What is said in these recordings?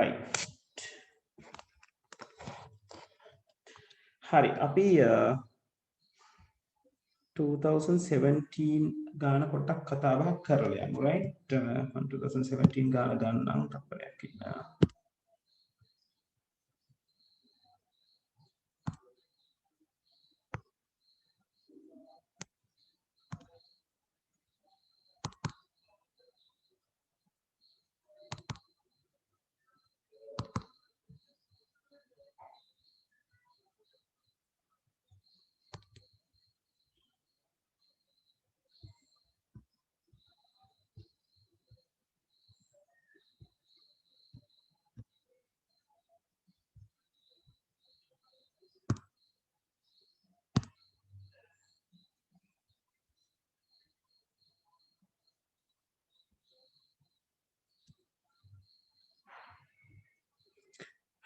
right. Hari, අපි 2017 ගාන පොඩ්ඩක් කතා බහක් කරලා යමු, right? 2017 ගාන ගන්නම් තප්පරයක් ඉන්න.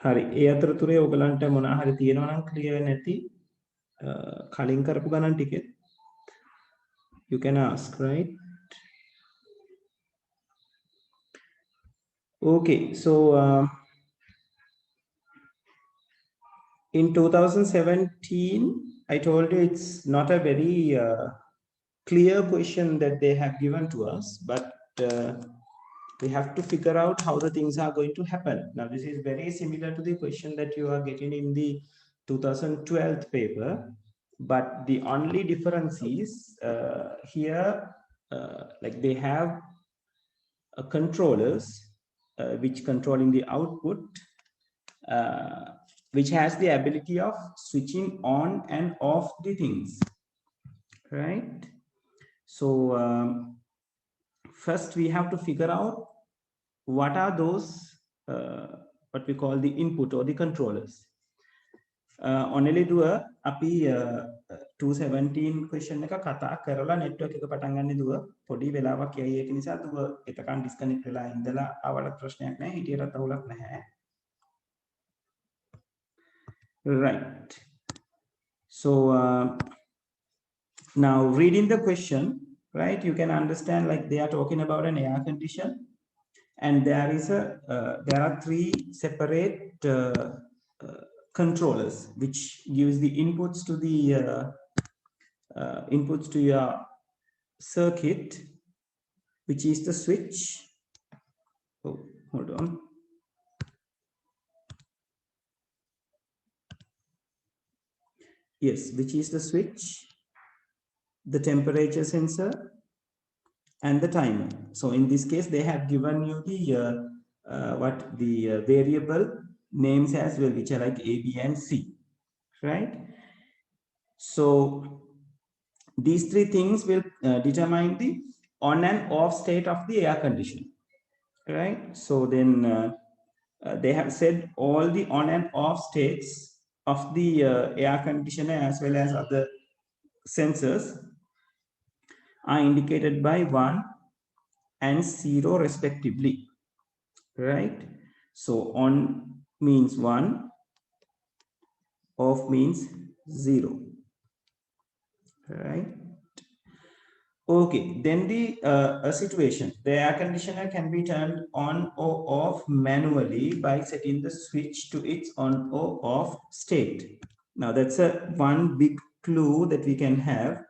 හරි, ඒ අතරතුරේ ඔයගලන්ට මොනවා හරි තියෙනවා නම් ක්ලියර් නැති කලින් කරපු ගණන් ටිකේ you can ask, right? Okay, so in 2017 I told you it's not a very clear question that they have given to us, but we have to figure out how the things are going to happen. Now this is very similar to the question that you are getting in the 2012 paper, but the only difference is here like they have controllers which controlling the output, which has the ability of switching on and off the things, right? So first we have to figure out what are those what we call the input or the controllers. Only දුව අපි 217 question එක කතා කරලා network එක පටන් ගන්න දුව පොඩි වෙලාවක් යයි ඒක නිසා දුව එතකන් disconnect වෙලා ඉඳලා ආවට ප්‍රශ්නයක් නැහැ හිටියටත් අවුලක් නැහැ. Right. So now reading the question, right, you can understand like they are talking about an air condition, and there are three separate controllers which gives the inputs to the inputs to your circuit, which is the switch. Oh, hold on. Yes, which is the switch, the temperature sensor, and the timer. So in this case, they have given you the variable names as well, which are like A, B, and C, right? So these three things will determine the on and off state of the air conditioner, right? So then they have said all the on and off states of the air conditioner as well as other sensors are indicated by 1 and 0 respectively, right? So on means 1, off means 0, right? Okay, then the situation, the air conditioner can be turned on or off manually by setting the switch to its on or off state. Now that's one big clue that we can have.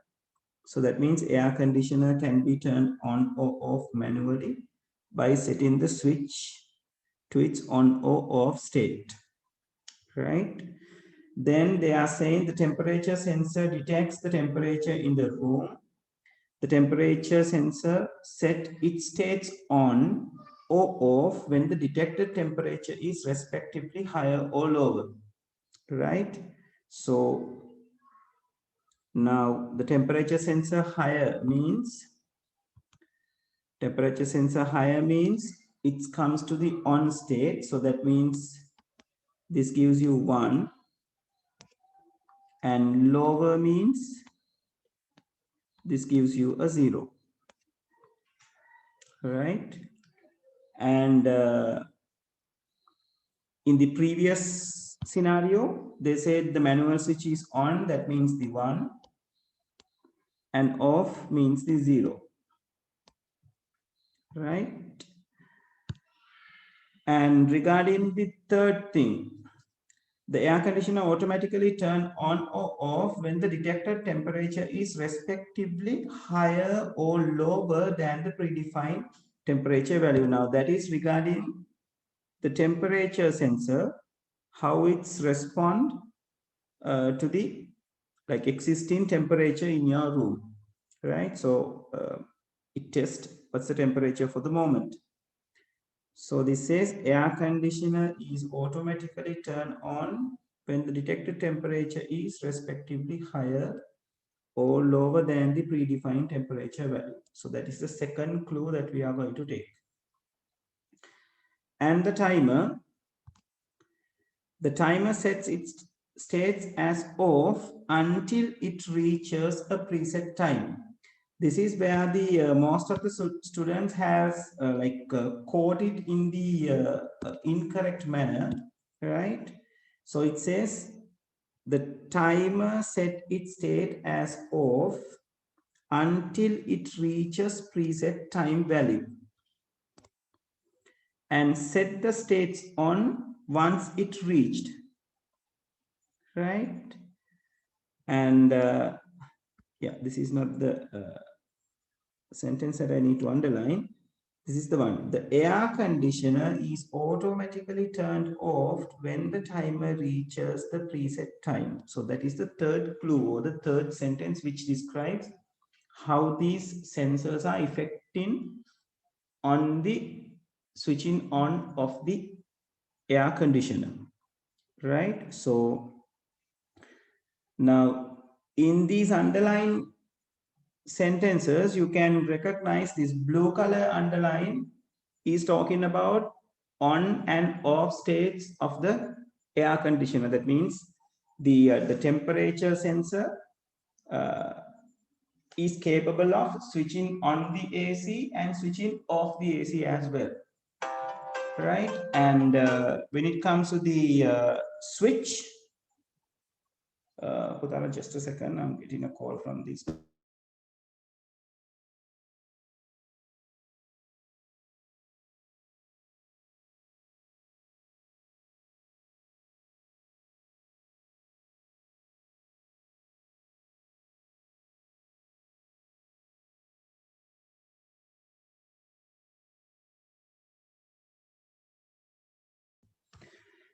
So that means air conditioner can be turned on or off manually by setting the switch to its on or off state, right? Then they are saying the temperature sensor detects the temperature in the room. The temperature sensor set its states on or off when the detected temperature is respectively higher or lower, right? So now the temperature sensor higher means it comes to the on state. So that means this gives you 1, and lower means this gives you a 0, right? And in the previous scenario, they said the manual switch is on, that means the 1, and off means the 0, right? And regarding the third thing, the air conditioner automatically turn on or off when the detected temperature is respectively higher or lower than the predefined temperature value. Now that is regarding the temperature sensor, how it's respond to the like existing temperature in your room, right? So it tests what's the temperature for the moment. So this says air conditioner is automatically turned on when the detected temperature is respectively higher or lower than the predefined temperature value. So that is the second clue that we are going to take. And the timer sets its states as off until it reaches a preset time. This is where the most of the students has coded in the incorrect manner, right? So it says the timer set its state as off until it reaches preset time value and set the states on once it reached, right? And yeah, this is not the sentence that I need to underline. This is the one. The air conditioner is automatically turned off when the timer reaches the preset time. So that is the third clue or the third sentence which describes how these sensors are affecting on the switching on of the air conditioner, right? So now in these underlined sentences, you can recognize this blue color underline is talking about on and off states of the air conditioner. That means the temperature sensor is capable of switching on the AC and switching off the AC as well, right? And when it comes to the switch, just a second, I'm getting a call from this.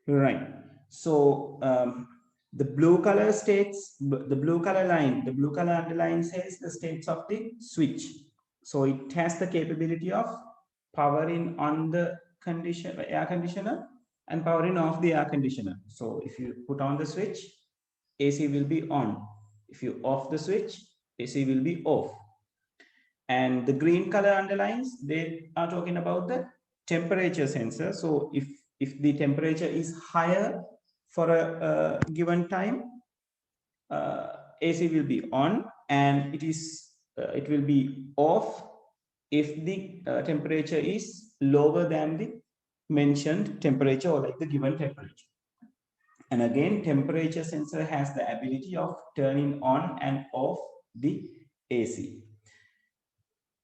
Right. So the blue color states, the blue color line, the blue color underline says the states of the switch. So it has the capability of powering on the air conditioner and powering off the air conditioner. So if you put on the switch, AC will be on. If you off the switch, AC will be off. And the green color underlines, they are talking about the temperature sensor. So if the temperature is higher for a given time, AC will be on, and it will be off if the temperature is lower than the mentioned temperature or like the given temperature. And again, temperature sensor has the ability of turning on and off the AC.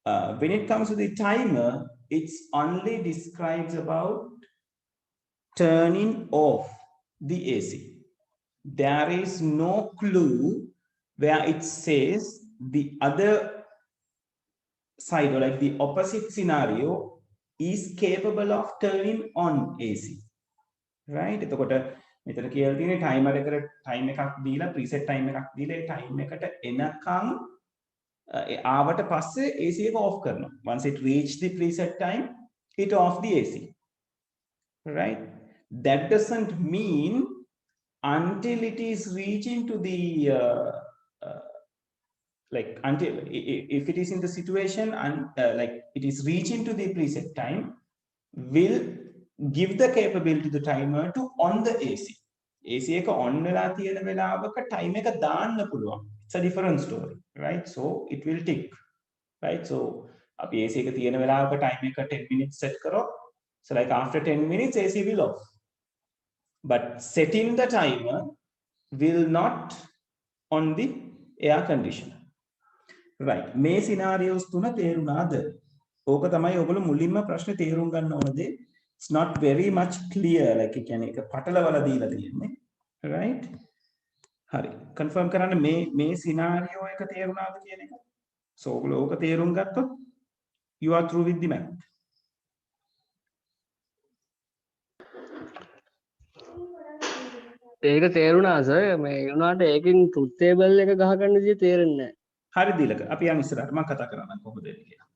When it comes to the timer, it's only describes about turning off the AC. There is no clue where it says the other side or like the opposite scenario is capable of turning on AC. Right? මෙතන කියලා තියෙන්නේ timer එකට time එකක් දීලා preset time එකක් දීලා ඒ time එකට එනකන් ආවට පස්සේ AC එක off කරනවා. Once it reach the preset time, it off the AC. Right? That doesn't mean until it is reaching to the like until if it is in the situation and like it is reaching to the preset time, will give the capability to the timer to on the AC. AC එක on වෙලා තියෙන වෙලාවක time එක දාන්න පුළුවන්. It's a different story, right? So it will tick, right? So අපි AC එක තියෙන වෙලාවක time එක 10 minutes set කරොත්, so like after 10 minutes AC will off. But setting the timer will not on the air conditioner. Right. මේ scenarios තුන තේරුණාද? ඕක තමයි ඔයගොල්ලෝ මුලින්ම ප්‍රශ්නේ තේරුම් ගන්න ඕන දේ. it's not very much clear, like you can පටලවලා දීලා තියෙන්නේ, right? හරි, confirm කරන්න මේ scenario එක තේරුණාද කියන එක. So ඔයගොල්ලෝ ඕක තේරුම් ගත්තොත් you are through with the math. ඒක තේරුණා සර් මේ උනාට ඒකෙන් ට්‍රුත් ටේබල් එක ගහ ගන්න විදිය තේරෙන්නේ හරි දීලක අපි යන් ඉස්සරහට මම කතා කරන්නම් කොහොමද එන්නේ කියලා.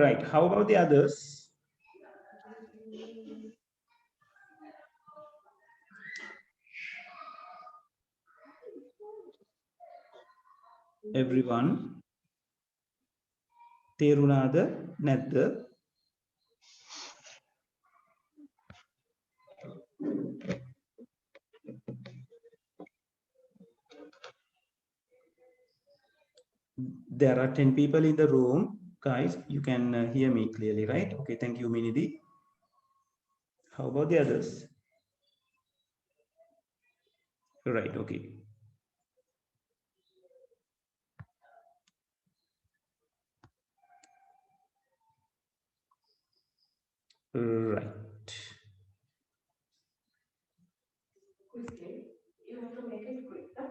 Right, how about the others? Everyone තේරුණාද නැද්ද? There are 10 people in the room, guys. You can hear me clearly, right? Okay, thank you, Minidi. How about the others? Right, okay. Right. Quickly, you have to make it quicker.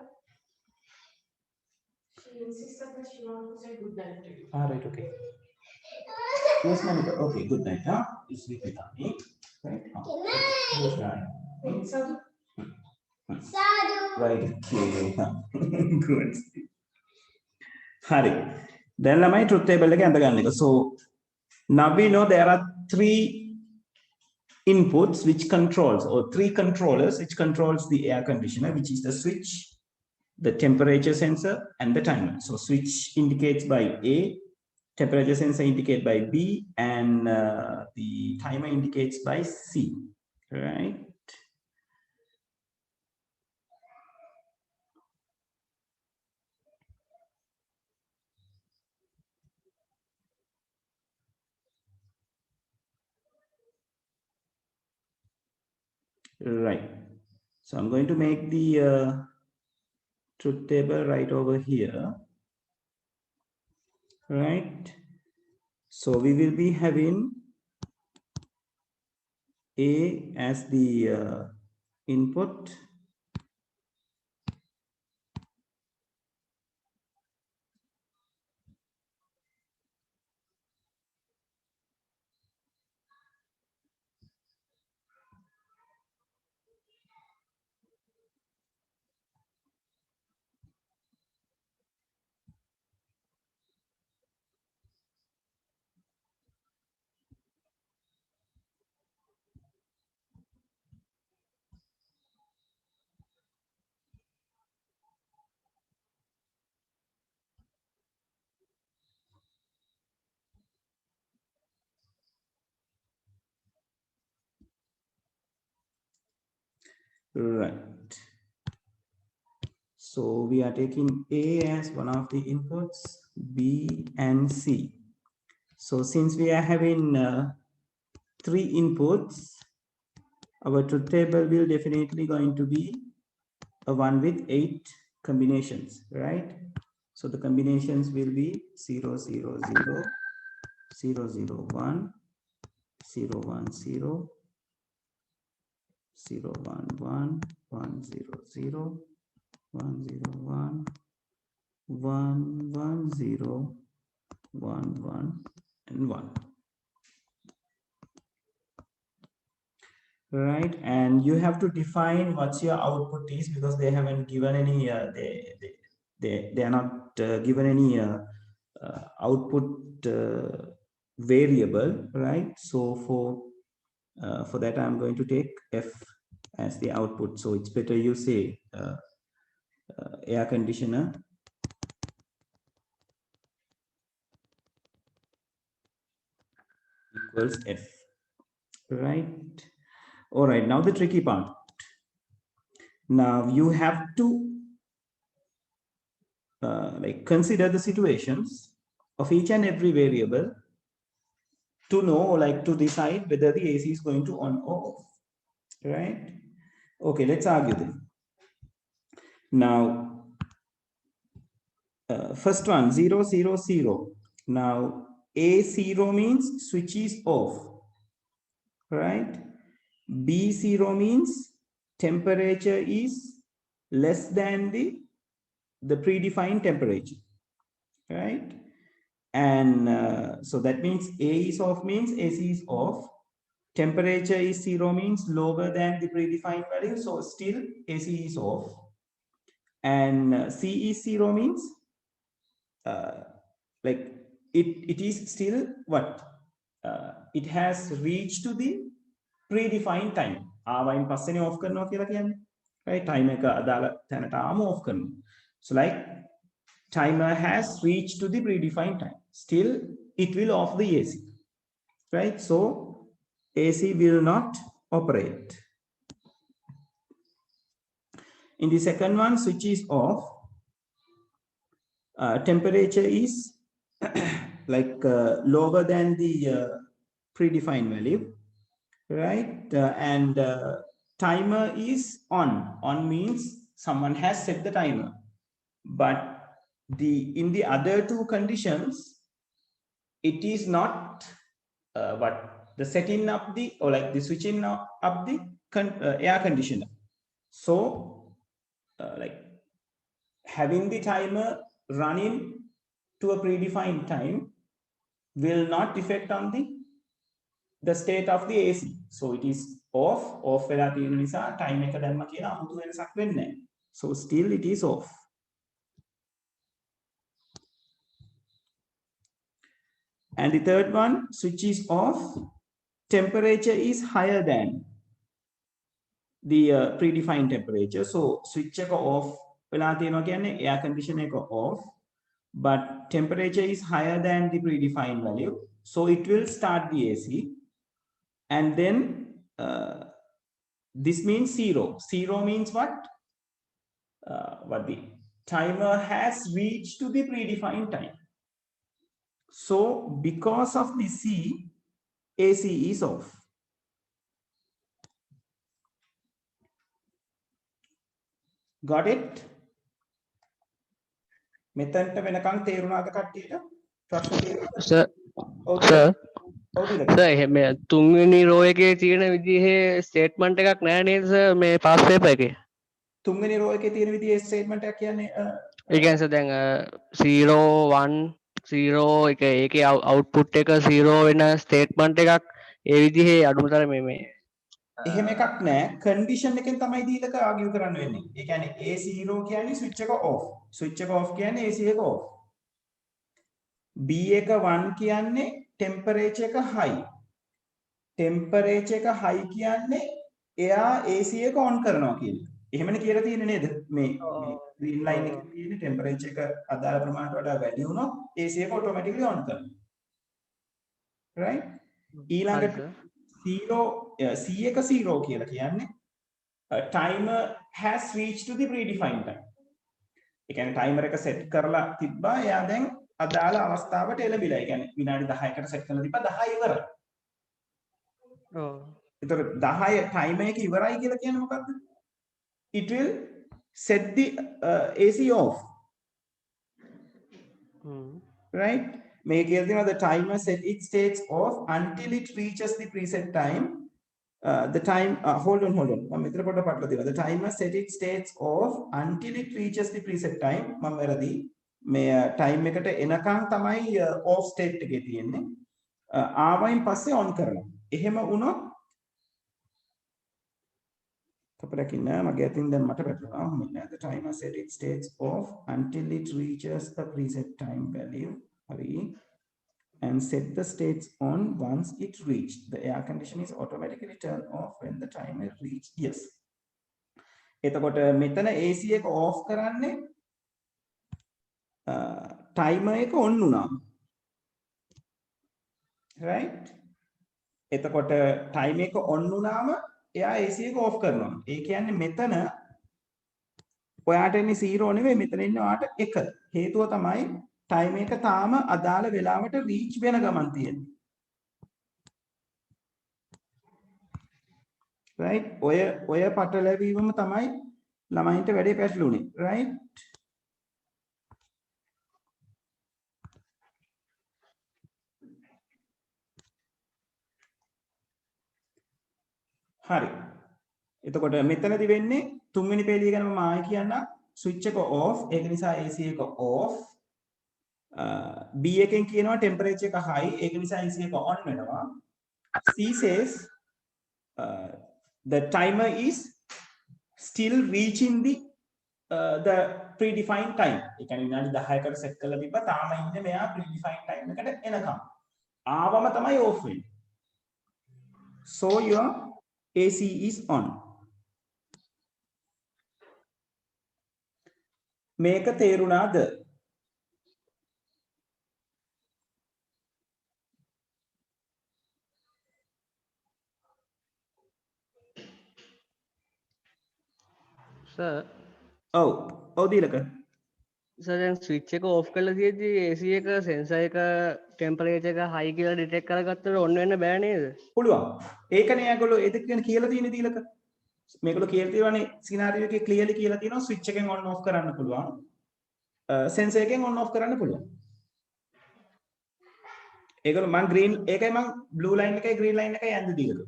She insisted that she wants to say good night to you. All right, okay. Yes, Monica. Okay, good night. Huh? You sleep with me, right? Good night. Sadhu. Right. Okay. Good. Hari. Then lamai truth table එක ඇඳ ගන්න එක. So now we know there are 3 inputs which controls, or 3 controllers which controls the air conditioner, which is the switch, the temperature sensor, and the timer. So switch indicates by A, temperature sensor indicates by B, and the timer indicates by C, right? Right. So I'm going to make the truth table right over here. Right. So we will be having A as the input. Right. So we are taking A as one of the inputs, B and C. So since we are having 3 inputs, our truth table will definitely going to be a one with 8 combinations, right? So the combinations will be 0, 0, 0, 0, 0, 1, 0, 1, 0, 0, 1, 1, 1, 0, 0, 1, 0, 1, 1, 1, 0, 1, 1, and 1. Right, and you have to define what's your output is, because they haven't given any they are not given any output variable, right? So for that I'm going to take F as the output. So it's better you say air conditioner equals F, right? All right, now the tricky part. Now you have to like consider the situations of each and every variable to know, like to decide whether the AC is going to on or off, right? Okay, let's argue then. Now, first one, 0, 0, 0. Now, A0 means switch is off, right? B0 means temperature is less than the predefined temperature, right? And so that means A is off means AC is off. Temperature is 0 means lower than the predefined value, so still AC is off. And C is 0 means like it is still what? It has reached to the predefined time. ආවයින් පස්සේනේ off කරනවා කියලා කියන්නේ. Right? Time එක අදාළ තැනට ආවම off කරනවා. So like timer has reached to the predefined time. Still it will off the AC. Right? So AC will not operate. In the second one, switch is off. Temperature is like lower than the predefined value, right? And timer is on. On means someone has set the timer, but in the other two conditions, it is not the setting up the or like the switching up the air conditioner. So like having the timer running to a predefined time will not affect on the state of the AC. So it is off වෙලා තියෙන නිසා time එක දැම්ම කියලා 아무තු වෙනසක් වෙන්නේ නැහැ. So still it is off. And the third one, switch is off. Temperature is higher than the predefined temperature. So switch එක off වෙලා තියෙනවා කියන්නේ air conditioner එක off, but temperature is higher than the predefined value. So it will start the AC. And then this means 0. 0 means what? What the timer has reached to the predefined time. So because of the C, AC is off. Got it? මෙතනට වෙනකන් තේරුණාද කට්ටියට? ප්‍රශ්න තියෙනවද? Sir, sir, sir, එහෙම තුන්වෙනි row එකේ තියෙන විදිහේ statement එකක් නැහැ නේද sir මේ past paper එකේ? තුන්වෙනි row එකේ තියෙන විදිහේ statement එකක් කියන්නේ ඒ කියන්නේ sir දැන් 0 1 0 එක ඒකේ output එක 0 වෙන statement එකක් ඒ විදිහේ අඩුමතර මේ එහෙම එකක් නැහැ. condition එකෙන් තමයි දීලක argue කරන්න වෙන්නේ. ඒ කියන්නේ A0 කියන්නේ switch එක off. switch එක off කියන්නේ AC එක off. B එක 1 කියන්නේ temperature එක high. temperature එක high කියන්නේ එයා AC එක on කරනවා කියන්නේ. එහෙමනේ කියලා තියෙන්නේ නේද? මේ green line එකේ තියෙන temperature එක අදාළ ප්‍රමාණයට වඩා වැඩි වුණොත් AC එක automatically on කරනවා. right? ඊළඟට 0 C එක 0 කියලා කියන්නේ timer has reached to the predefined time. ඒ කියන්නේ timer එක set කරලා තිබ්බා එයා දැන් අදාළ අවස්ථාවට එළඹිලා. ඒ කියන්නේ විනාඩි 10කට set කරලා තිබ්බා 10 ඉවරයි. ඔව්. ඒතර 10 timer එක ඉවරයි කියලා කියන්නේ මොකක්ද? It will set the AC off. Right? Make the timer set its states off until it reaches the preset time. The time hold on. The timer set its states off until it reaches the preset time. මේ time එකට එනකන් තමයි off state එකේ තියෙන්නේ. ආවයින් පස්සේ on කරනවා. එහෙම වුණොත් කපලකින් නෑ මගේ අතින් දැන් මට වැටුණා. The timer set its states off until it reaches the preset time value. And set the states on once it reached. The air conditioner is automatically turned off when the timer reached. Yes. එතකොට මෙතන AC එක off කරන්නේ timer එක on වුණා. right? එතකොට timer එක on වුණාම එයා AC එක off කරනවා. ඒ කියන්නේ මෙතන ඔයාට එන්නේ 0 නෙවෙයි මෙතන ඉන්නේ ඔයාට 1. හේතුව තමයි time එක තාම අදාළ වෙලාවට reach වෙන ගමන් තියෙන්නේ. right? ඔය පටලැවීමම තමයි ළමයින්ට වැඩේ පැටළුනේ. right? හරි. එතකොට මෙතනදි වෙන්නේ තුන්වෙනි පේලිය ගැන මම ආයෙ කියන්න ස්විච් එක off ඒක නිසා AC එක off B එකෙන් කියනවා temperature එක high ඒක නිසා AC එක on වෙනවා C says the timer is still reaching the predefined time ඒ කියන්නේ විනාඩි 10කට සෙට් කරලා තිබ්බා තාම ඉන්නේ මෙයා predefined time එකට එනකම් ආවම තමයි off වෙන්නේ so your AC is on මේක තේරුණාද sir ඔව් දීලක sir දැන් switch එක off කරලා තියෙද්දි AC එක sensor එක temperature එක high කියලා detect කරගත්තට on වෙන්න බෑ නේද? පුළුවන් ඒකනේ ඒගොල්ලෝ ඒ දෙක ගැන කියලා තියෙන දීලක මේගොල්ලෝ කියලා තියෙනවානේ සිනාරියෝ එකේ ක්ලියර්ලි කියලා තියෙනවා ස්විච් එකෙන් on off කරන්න පුළුවන් sensor එකෙන් on off කරන්න පුළුවන් ඒගොල්ලෝ මම green ඒකයි මම blue line එකයි green line එකයි යන්නේ දීලක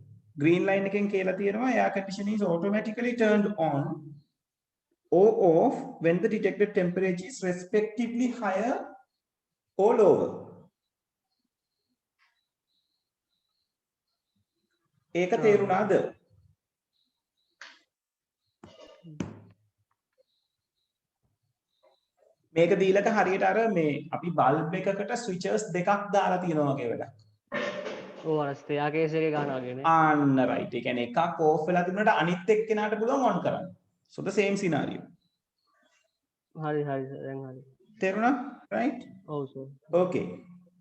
green line එකෙන් කියලා තියෙනවා air conditioning is automatically turned on or off when the detected temperature is respectively higher or lower. ඒක තේරුණාද? මේක දීලක හරියට අර මේ අපි බල්බ් එකකට ස්විචර්ස් දෙකක් දාලා තියෙනවා වගේ වැඩක්. ඔව් අර staircase එකේ ගන්නවා කියන්නේ. අන්න right. ඒ කියන්නේ එකක් off වෙලා තිබුණාට අනිත් එක්කෙනාට පුළුවන් on කරන්න. So the same scenario. හරි sir දැන් හරි. තේරුණා? Right? ඔව් sir. Okay.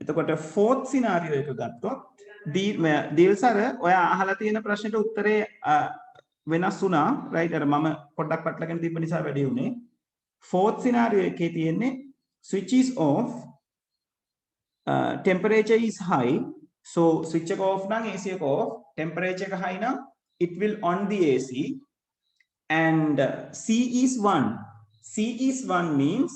එතකොට fourth scenario එක ගත්තොත් දීල් සර ඔයා අහලා තියෙන ප්‍රශ්නෙට උත්තරේ වෙනස් වුණා. right? අර මම පොඩ්ඩක් පටලගෙන තිබ්බ නිසා වැඩි වුණේ. fourth scenario එකේ තියෙන්නේ switch is off temperature is high so switch එක off නම් AC එක off temperature එක high නම් it will on the AC and C is 1 means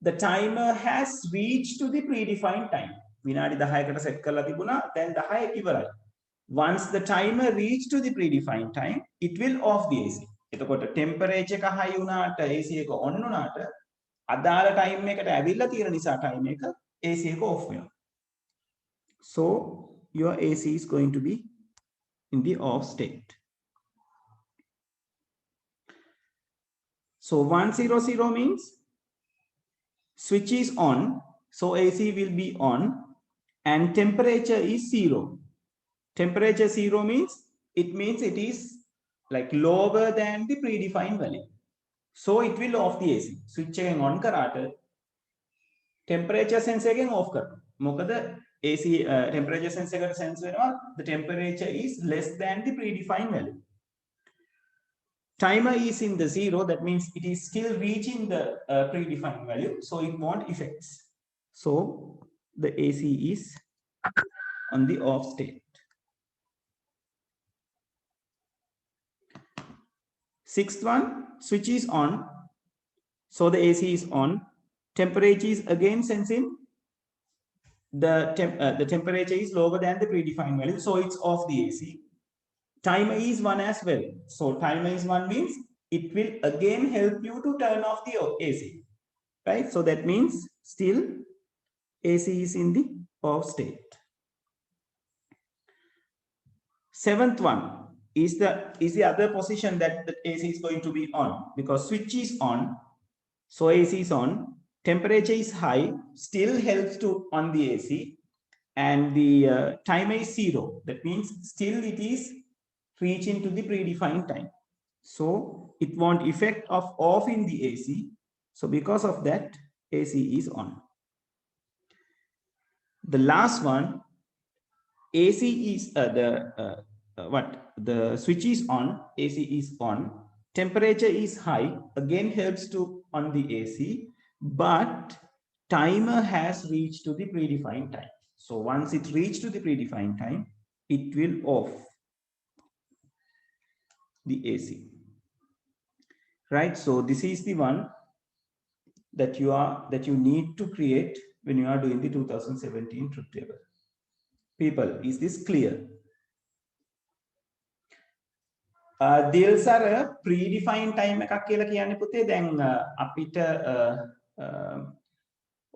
the timer has reached to the predefined time විනාඩි 10කට set කරලා තිබුණා දැන් 10 ඉවරයි once the timer reached to the predefined time it will off the AC එතකොට temperature එක high වුණාට AC එක on වුණාට අදාළ time එකට ඇවිල්ලා තියෙන නිසා time එක AC එක off වෙනවා so your AC is going to be in the off state so 100 means switch is on so AC will be on and temperature is 0 temperature 0 means it is like lower than the predefined value so it will off the AC switch එකෙන් on කරාට temperature sensor එකෙන් off කරනවා මොකද AC temperature sensor එකට sense වෙනවා the temperature is less than the predefined value timer is in the 0 that means it is still reaching the predefined value so it won't affect so the AC is on the off state sixth one switch is on so the AC is on temperature is again sensing the temperature is lower than the predefined value so it's off the AC timer is 1 as well so timer is 1 means it will again help you to turn off the AC right so that means still AC is in the off state seventh one is the other position that the AC is going to be on because switch is on so AC is on temperature is high still helps to on the AC and the timer is 0 that means still it is reaching to the predefined time so it won't effect of off in the AC so because of that AC is on the last one AC is the switch is on AC is on temperature is high again helps to on the AC but timer has reached to the predefined time so once it reached to the predefined time it will off the AC right so this is the one that you need to create when you are doing the 2017 truth table people is this clear deals are predefined time එකක් කියලා කියන්නේ පුතේ දැන් අපිට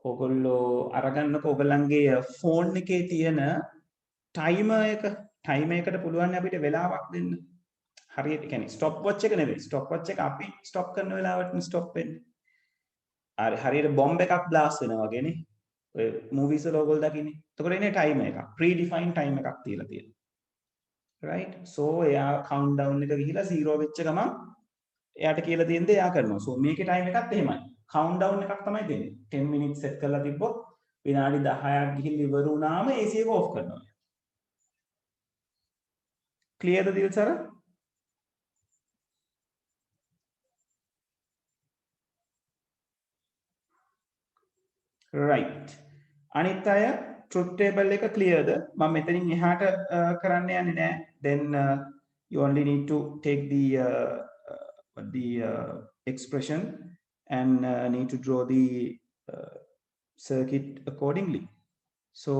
ඔයගොල්ලෝ අරගන්නකො ඔයගලන්ගේ phone එකේ තියෙන timer එකට පුළුවන් අපිට වෙලාවක් දෙන්න. හරියට කියන්නේ ස්ටොප් වොච් එක නෙවෙයි. ස්ටොප් වොච් එක අපි ස්ටොප් කරන වෙලාවට ස්ටොප් වෙන්නේ. හරියට බොම්බ් එකක් බ්ලාස්ට් වෙනවා වගේනේ. ඔය මූවිස් වල ඔයගොල්ලෝ දකින්නේ. එතකොට එන්නේ ටයිමර් එකක්. predefined time එකක් තියලා තියෙනවා. right? so එයා countdown එක ගිහිලා 0 වෙච්ච ගමන් එයාට කියලා තියෙන දේ එයා කරනවා. so මේකේ time එකත් එහෙමයි. countdown එකක් තමයි දෙන්නේ. 10 minutes set කරලා තිබ්බොත් විනාඩි 10ක් ගිහින් ඉවර වුණාම AC එක off කරනවා. clear ද දිල්සර? right. අනිත් අය truth table එක clear ද? මම මෙතනින් එහාට කරන්න යන්නේ නැහැ. then you only need to take the expression and need to draw the circuit accordingly. So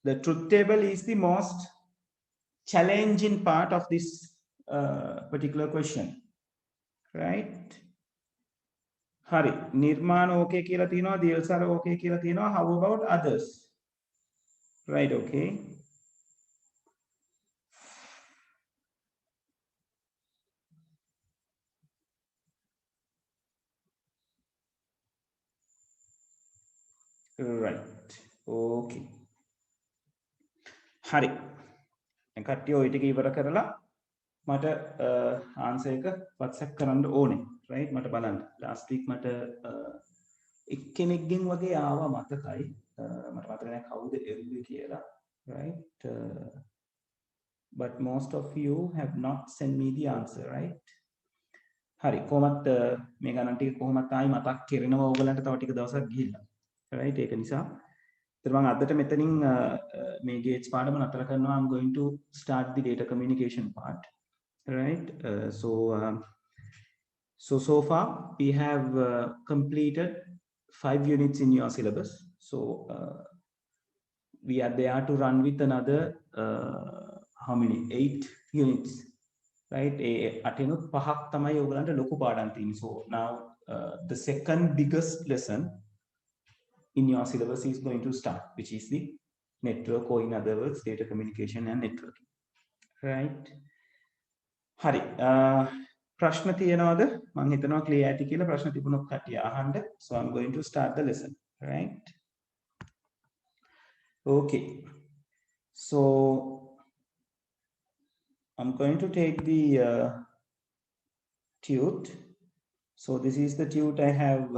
the truth table is the most challenging part of this particular question, right? hari nirmana okay කියලා තියෙනවා Dilsara okay කියලා තියෙනවා. How about others? right, okay. right, okay. hari කට්ටිය ඔය ටික ඉවර කරලා මට ආන්සර් එක WhatsApp කරන්න ඕනේ. right මට බලන්න last week මට එක්කෙනෙක්ගෙන් වගේ ආවා මතකයි. මට මතක නැහැ කවුද එරුවේ කියලා. right but most of you have not sent me the answer. right හරි කොහොමත් මේ ගණන් ටික කොහොමත් ආයි මතක් කරනවා ඕගලන්ට තව ටික දවසක් ගිහිල්ලා. right ඒක නිසා ඉතින් මම අදට මෙතනින් මේ ගේට්ස් පාඩම නතර කරනවා. I'm going to start the data communication part. right so far we have completed 5 units in your syllabus. So we are there to run with another how many 8 units. right අටෙනුත් පහක් තමයි ඔයගලන්ට ලොකු පාඩම් තියෙන්නේ. so now the second biggest lesson in your syllabus is going to start, which is the network, or in other words data communication and networking. right hari ප්‍රශ්න තියෙනවද? මම හිතනවා clear ඇති කියලා. ප්‍රශ්න තිබුණොත් කට්ටිය අහන්න. so I'm going to start the lesson. right okay so I'm going to take the tute. so this is the tute I have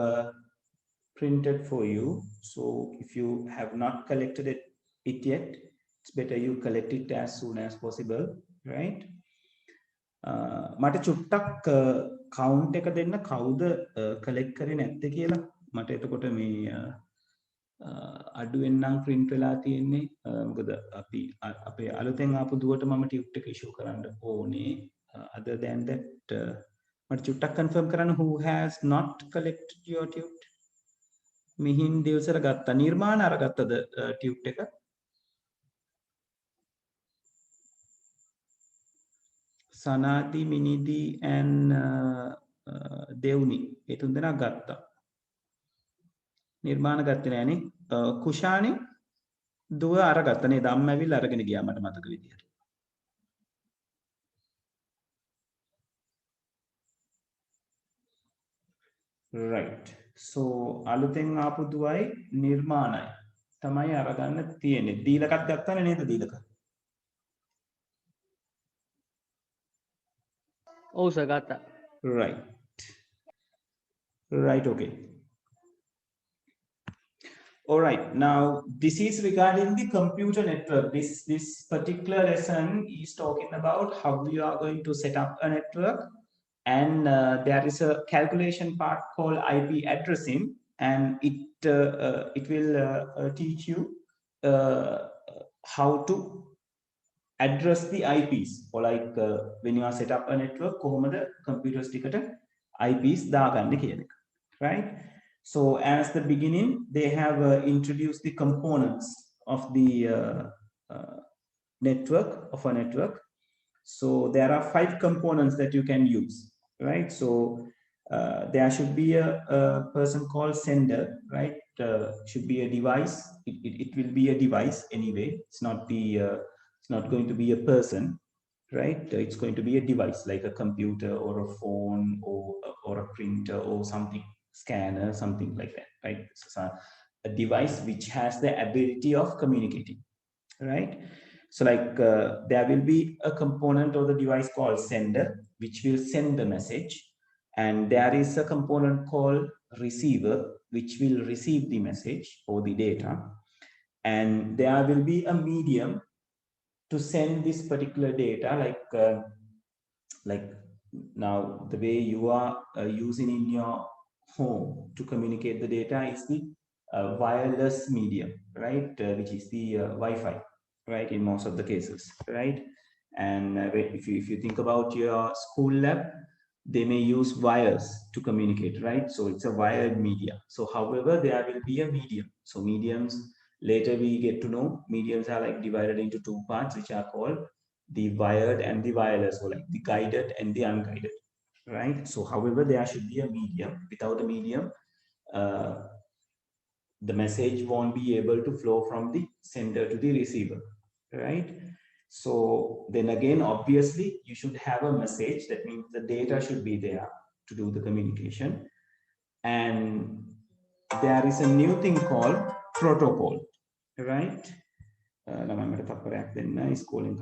printed for you. so if you have not collected it yet, it's better you collect it as soon as possible. right මට චුට්ටක් count එක දෙන්න කවුද collect කරේ නැත්තේ කියලා. මට එතකොට මේ අඩුවෙන් නම් print වෙලා තියෙන්නේ. මොකද අපි අපේ අලුතෙන් ආපු දුවට මම ටියුට් එක ඉෂුව කරන්න ඕනේ. other than that මට චුට්ටක් confirm කරන්න who has not collected your tute. Mihin දිවසර ගත්තා. නිර්මාණ අරගත්තද ටියුට් එක? සනාදි මිනිදි and දෙවුනි ඒ තුන් දෙනා ගත්තා. නිර්මාණ ගත්තේ නෑනේ. කුෂානි දුව අරගත්තා නේද? අම්ම ඇවිල්ලා අරගෙන ගියා මට මතක විදියට. right so අලුතෙන් ආපු දුවයි නිර්මාණයි තමයි අරගන්න තියෙන්නේ. දීලකත් ගත්තානේ නේද දීලක? ඔව් සර් ගත්තා. right okay. all right now this is regarding the computer network. This particular lesson is talking about how you are going to set up a network, and there is a calculation part called IP addressing, and it will teach you how to address the IPs, or like when you are set up a network කොහොමද computers ටිකට IPs දාගන්නේ කියන එක. right so as the beginning they have introduced the components of the network of a network. So there are 5 components that you can use, right? So there should be a person called sender, right? Should be a device. It will be a device anyway. It's not going to be a person, right? It's going to be a device like a computer or a phone or a printer or something, scanner, something like that, right? So a device which has the ability of communicating, right? So like there will be a component of the device called sender, which will send the message. And there is a component called receiver, which will receive the message or the data. And there will be a medium to send this particular data, like now the way you are using in your home to communicate the data is the wireless medium, right? Which is the Wi-Fi, right? In most of the cases, right? And if you think about your school lab, they may use wires to communicate, right? So it's a wired media. So however, there will be a medium. So mediums, later we get to know, mediums are like divided into 2 parts, which are called the wired and the wireless, or like the guided and the unguided, right? So however, there should be a medium. Without a medium, the message won't be able to flow from the sender to the receiver, right? So then again, obviously, you should have a message. That means the data should be there to do the communication. And there is a new thing called protocol, right? Is calling.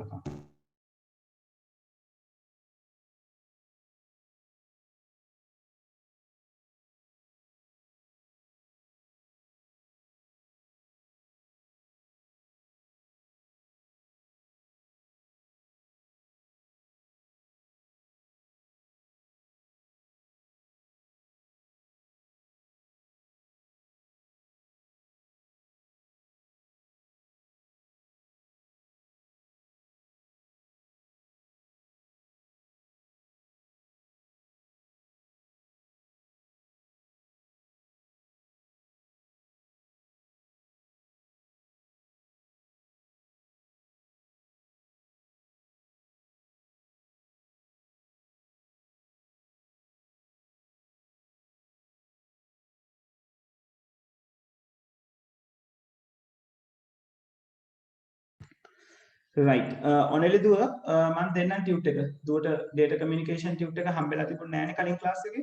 Right. ඔනෙලි දුව මම දෙන්නම් tute එක. දුවට data communication tute එක හම්බෙලා තිබුණේ නැහැ නේ කලින් ක්ලාස් එකේ.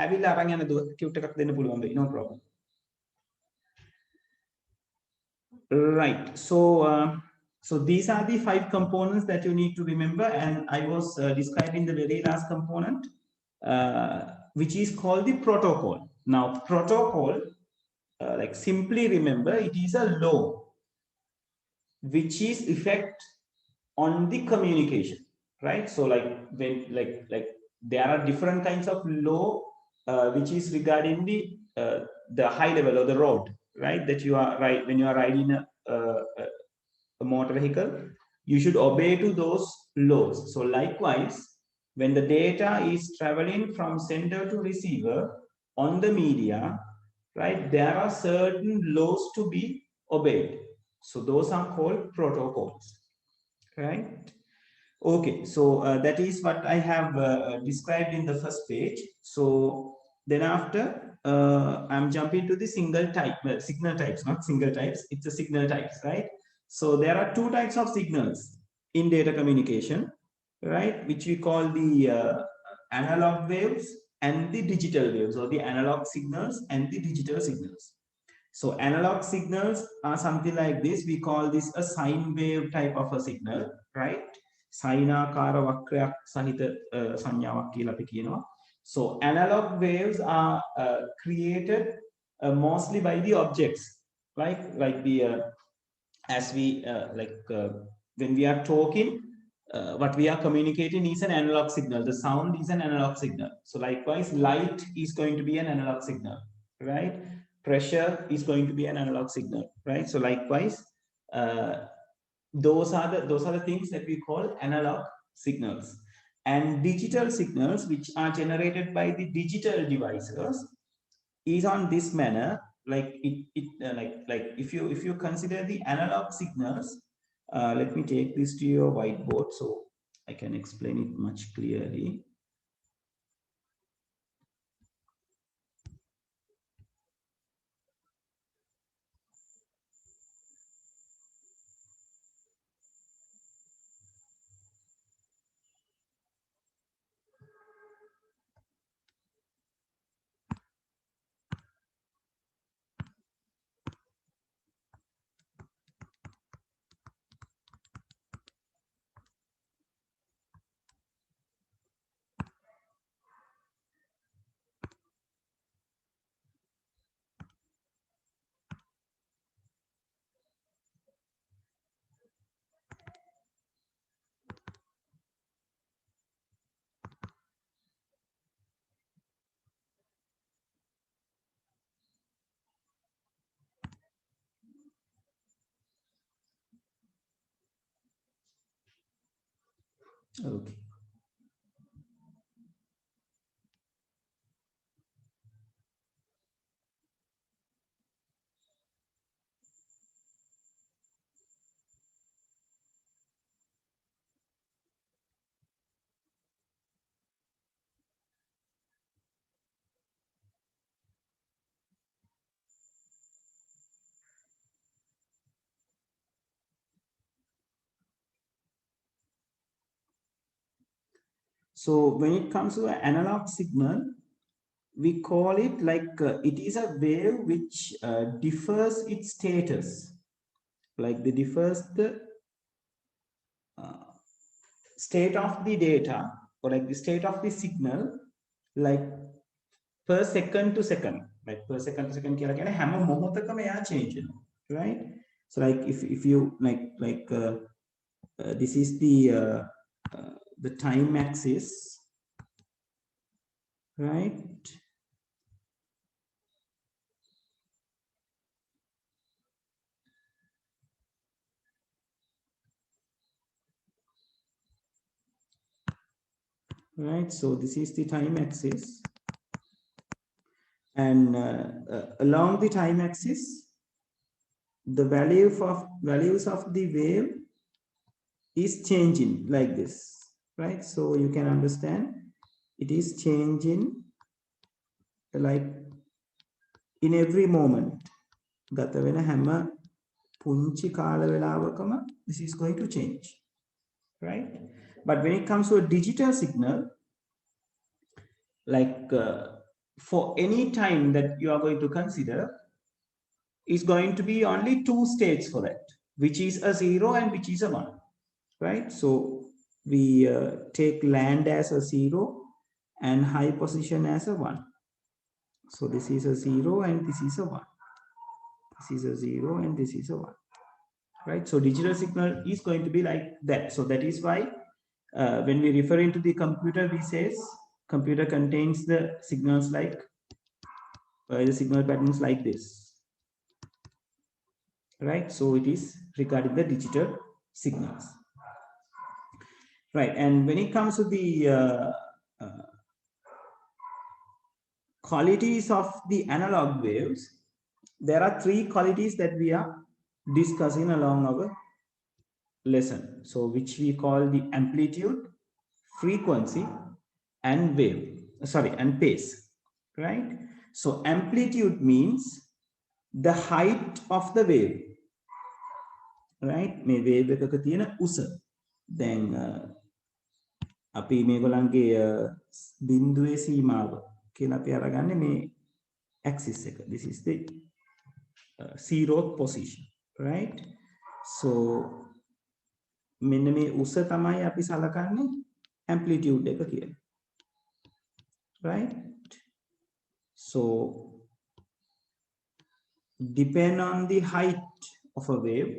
ඇවිල්ලා අරන් යන දුව ටියුට් එකක් දෙන්න පුළුවන් වෙයි. No problem. Right. So these are the 5 components that you need to remember, and I was describing the very last component, which is called the protocol. Now, protocol, like simply remember, it is a law which is effect on the communication, right? So like when like there are different kinds of law which is regarding the high level or the road, right? That you are right when you are riding a motor vehicle, you should obey to those laws. So likewise, when the data is traveling from sender to receiver on the media, right, there are certain laws to be obeyed. So those are called protocols, right? Okay, so that is what I have described in the first page. So then after I'm jumping to the signal types, not single types, it's a signal types, right? So there are 2 types of signals in data communication, right? Which we call the analog waves and the digital waves, or the analog signals and the digital signals. So analog signals are something like this. We call this a sine wave type of a signal, right? සයිනාකාර වක්‍රයක් සහිත සංඥාවක් කියලා අපි කියනවා. So analog waves are created mostly by the objects, right? Like the as we when we are talking, what we are communicating is an analog signal. The sound is an analog signal. So likewise, light is going to be an analog signal, right? Pressure is going to be an analog signal, right? So likewise, those are the things that we call analog signals. And digital signals, which are generated by the digital devices, is on this manner. Like like if you consider the analog signals, let me take this to your whiteboard. So I can explain it much clearly. Okay. So when it comes to an analog signal, we call it like it is a wave which differs its status, like the differs the state of the data, or like the state of the signal, like per second to second, like per second to second කියලා කියන්නේ හැම මොහොතකම එයා change වෙනවා, right? So like if you this is the time axis, right? Right, so this is the time axis, and along the time axis, the values of the wave is changing like this, right? So you can understand it is changing like in every moment. ගත වෙන හැම පුංචි කාල වේලාවකම this is going to change, right? But when it comes to a digital signal, like for any time that you are going to consider, is going to be only two states for that, which is a 0 and which is a 1, right? So we take land as a 0 and high position as a 1. So this is a 0 and this is a 1. This is a 0 and this is a 1, right? So digital signal is going to be like that. So that is why when we refer into the computer, we says computer contains the signals like the signal patterns like this, right? So it is regarding the digital signals, right? And when it comes to the qualities of the analog waves, there are three qualities that we are discussing along our lesson, so which we call the amplitude, frequency, and and pace, right? So amplitude means the height of the wave, right? මේ wave එකක තියෙන උස. දැන් අපි මේගොල්ලන්ගේ බිඳුවේ සීමාව කියලා අපි අරගන්නේ මේ axis එක. This is the 0th position, right? So මෙන්න මේ උස තමයි අපි සලකන්නේ amplitude එක කියලා, right? So depend on the height of a wave,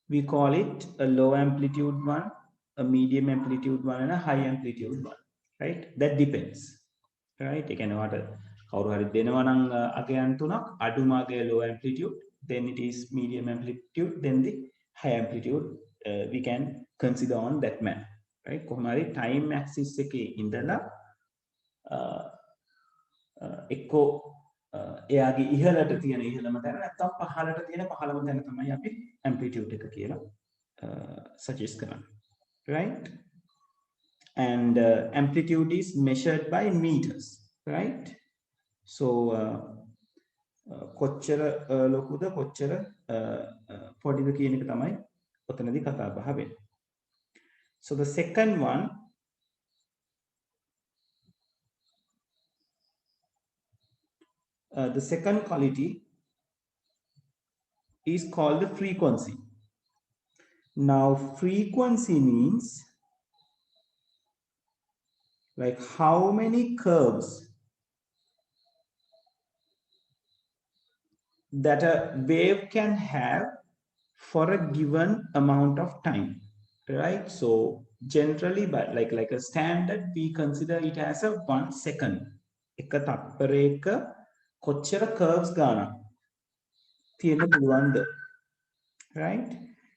we call it a low amplitude one, a medium amplitude one, and a high amplitude one, right? That depends, right? You can order කවුරු හරි දෙනවා නම් අගයන් තුනක්, අඩුම අගය low amplitude, then it is medium amplitude, then the high amplitude we can consider on that manner, right? කොහොම හරි time axis එකේ ඉඳලා එක්කෝ එයාගේ ඉහළට තියෙන ඉහළම තැන නැත්නම් පහළට තියෙන පහළම තැන තමයි අපි amplitude එක කියලා suggest කරන්නේ, right? and amplitude is measured by meters, right? So කොච්චර ලොකුද කොච්චර පොඩිද කියන එක තමයි ඔතනදී කතා බහ වෙන්නේ. So the second one, the second quality is called the frequency. Now frequency means like how many curves that a wave can have for a given amount of time, right? So generally, but like a standard, we consider it as a 1 second. එක තප්පරයක කොච්චර curves ගානක් තියෙන්න පුළුවන්ද, right?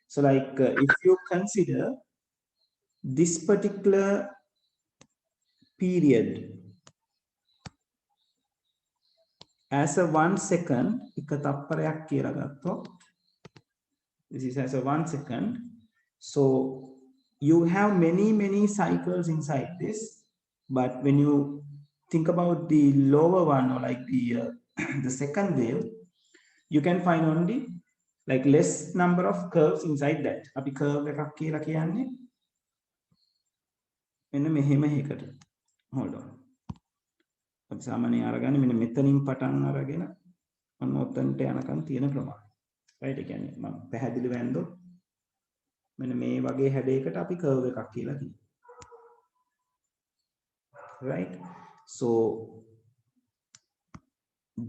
So like if you consider this particular period as a 1 second, එක තප්පරයක් කියලා ගත්තොත්, this is as a 1 second. So you have many cycles inside this, but when you think about the lower one, or like the the second wave, you can find only like less number of curves inside that. අපි curve එකක් කියලා කියන්නේ මෙන්න මෙහෙම එකකට. Hold on. අපි සාමාන්‍යයෙන් අරගන්නේ මෙන්න මෙතනින් පටන් අරගෙන ඔන්න ඔතනට යනකම් තියෙන ප්‍රමාණය. right? ඒ කියන්නේ මම පැහැදිලිව වැන්දොත් මෙන්න මේ වගේ හැඩයකට අපි curve එකක් කියලා කියනවා. right? So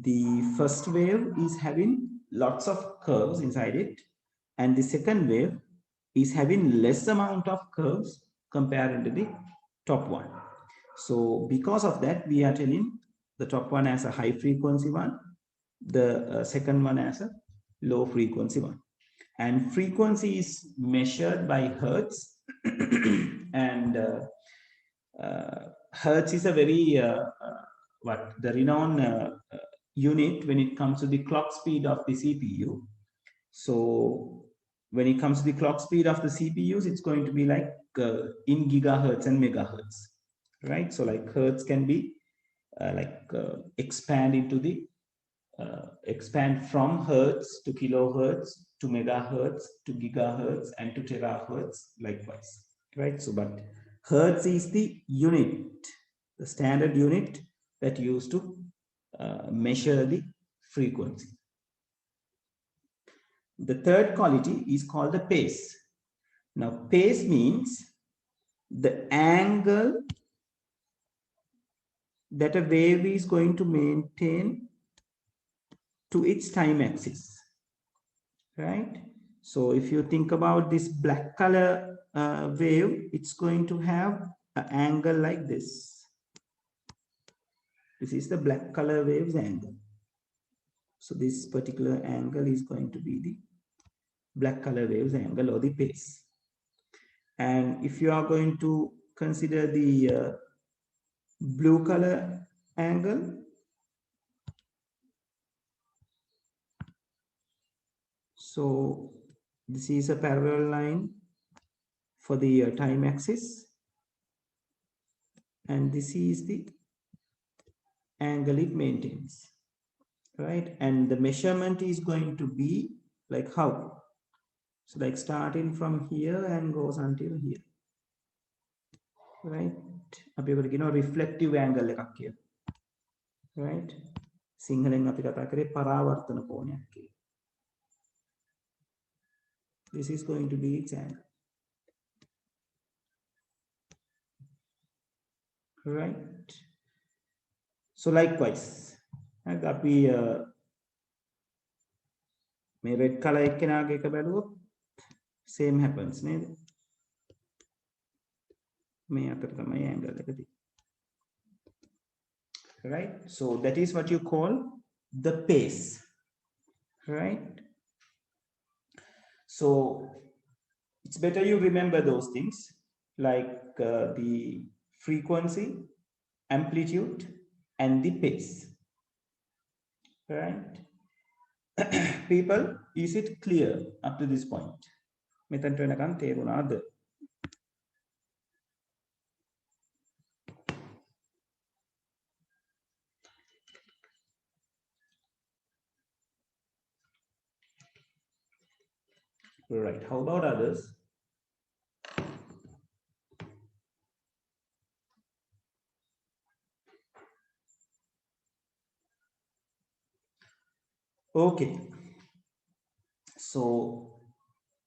the first wave is having lots of curves inside it, and the second wave is having less amount of curves compared to the top one. So because of that, we are telling the top one as a high frequency one, the second one as a low frequency one. And frequency is measured by hertz. And hertz is a very the renowned unit when it comes to the clock speed of the CPU. So when it comes to the clock speed of the CPUs, it's going to be like in gigahertz and megahertz, right? So like hertz can be expand into the expand from hertz to kilohertz to megahertz to gigahertz and to terahertz likewise, right? So but hertz is the unit, the standard unit that used to measure the frequency. The third quality is called the pace. Now pace means the angle that a wave is going to maintain to its time axis, right? So if you think about this black color wave, it's going to have an angle like this. This is the black color wave's angle. So this particular angle is going to be the black color wave's angle, or the pace. And if you are going to consider the blue color angle, so this is a parallel line for the time axis, and this is the angle it maintains, right? And the measurement is going to be like how? So like starting from here and goes until here, right? අපි ඔකට කියනවා reflective angle එකක් කියලා, right? සිංහලෙන් අපි කතා කරේ පරාවර්තන කෝණයක් කියලා. This is going to be its angle, right? So likewise, අපි මේ red color එක්කෙනාගේ එක බැලුවොත් same happens නේද? මේ අතර තමයි angle එක තියෙන්නේ, right? So that is what you call the pace, right? So it's better you remember those things, like the frequency, amplitude, and the pace, right? People, is it clear up to this point? මෙතනට වෙනකන් තේරුණාද? Right. How about others? Okay. So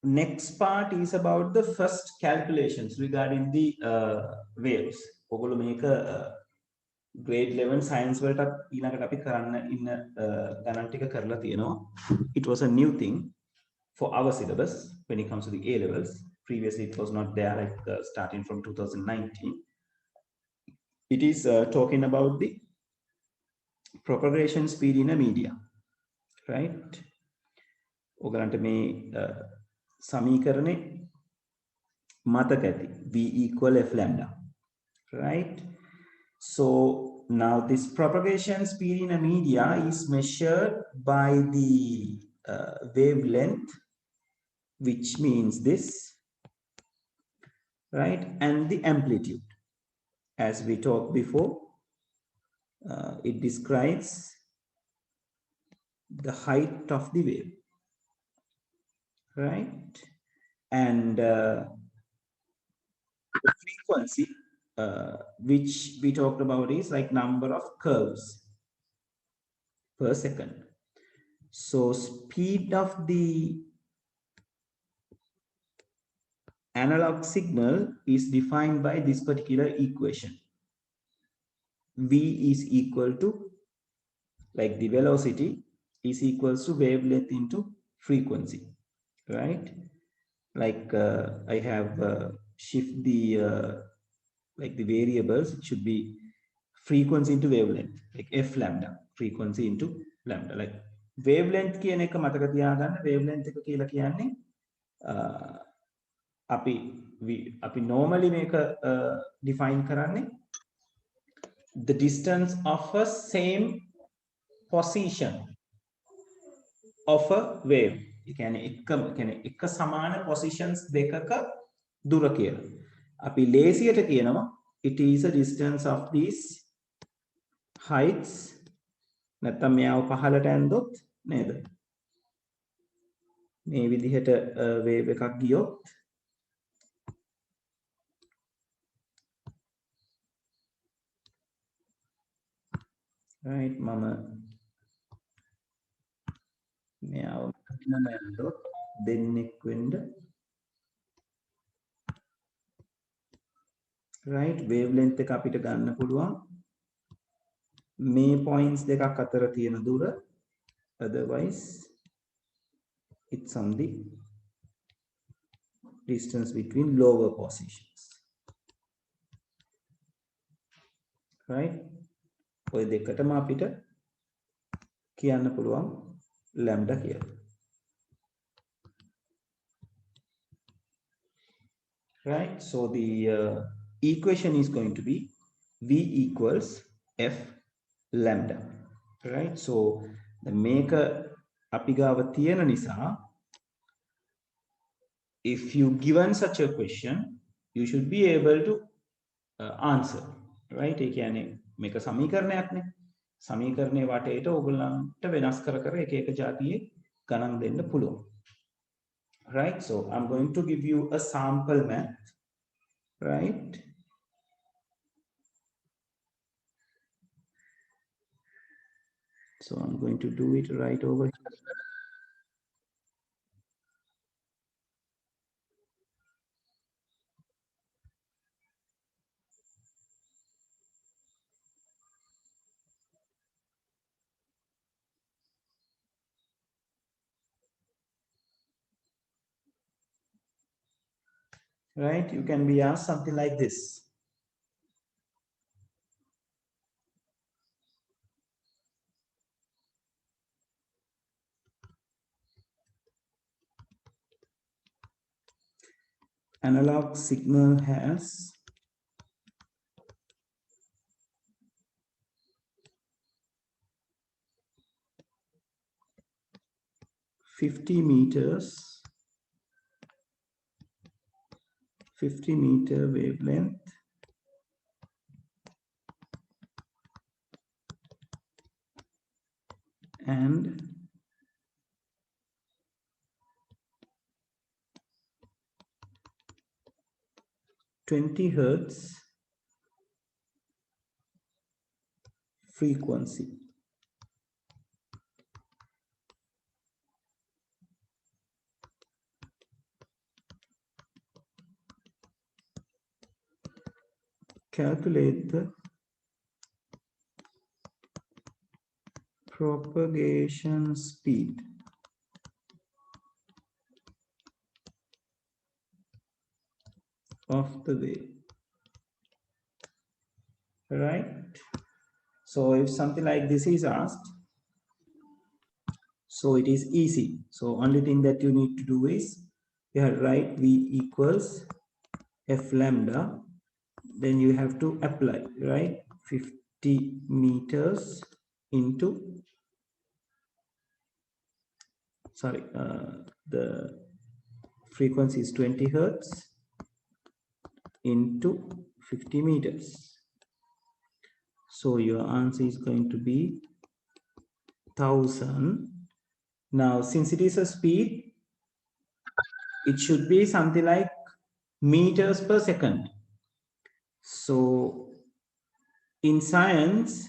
next part is about the first calculations regarding the waves. ඔගොල්ලෝ මේක grade 11 science වලට ඊළඟට අපි කරන්න ඉන්න ගණන් ටික කරලා තියෙනවා. It was a new thing for our syllabus when it comes to the A levels. Previously it was not there, like starting from 2019. It is talking about the propagation speed in a media, right? ඔයගලන්ට මේ සමීකරණේ මතක ඇති v equal f lambda, right? So now this propagation speed in a media is measured by the wavelength, which means this, right? And the amplitude. As we talked before, it describes the height of the wave, right? And the frequency, which we talked about, is like number of curves per second. So speed of the analog signal is defined by this particular equation. V is equal to, like the velocity is equals to wavelength into frequency, right? Like I have shift the like the variables, it should be frequency into wavelength, like f lambda, frequency into lambda. Like wavelength කියන එක මතක තියාගන්න. wavelength එක කියලා කියන්නේ අපි normally මේක define කරන්නේ the distance of a same position of a wave. ඒ කියන්නේ එක සමාන positions දෙකක දුර කියලා. අපි ලේසියට කියනවා it is a distance of these heights. නැත්තම් මෙයාව පහළට ඇන්දොත් නේද? මේ විදිහට wave එකක් ගියොත් right මම මෙයාව කටිනම ඇන්දොත් දෙන්නෙක් වෙන්න, right? wavelength එක අපිට ගන්න පුළුවන් මේ points දෙකක් අතර තියෙන දුර, otherwise it's on the distance between lower positions, right? ඔය දෙකටම අපිට කියන්න පුළුවන් lambda කියලා. Right? So the equation is going to be v equals f lambda, right? So the maker අපි ගාව තියෙන නිසා, if you given such a question, you should be able to answer, right? ඒ කියන්නේ මේක සමීකරණයක්නේ. සමීකරණයේ වටේට ඕගොල්ලන්ට වෙනස් කර කර එක එක જાතියේ ගණන් දෙන්න පුළුවන්. Right? So I'm going to give you a sample math, right? So I'm going to do it right over here. Right? You can be asked something like this. Analog signal has 50 meters, 50-meter wavelength, and 20 hertz frequency. Calculate the propagation speed of the wave. Right? So if something like this is asked, so it is easy. So only thing that you need to do is you have write V equals F lambda, then you have to apply, right? 50 meters into, sorry, the frequency is 20 hertz into 50 meters. So your answer is going to be 1000. Now, since it is a speed, it should be something like meters per second. So in science,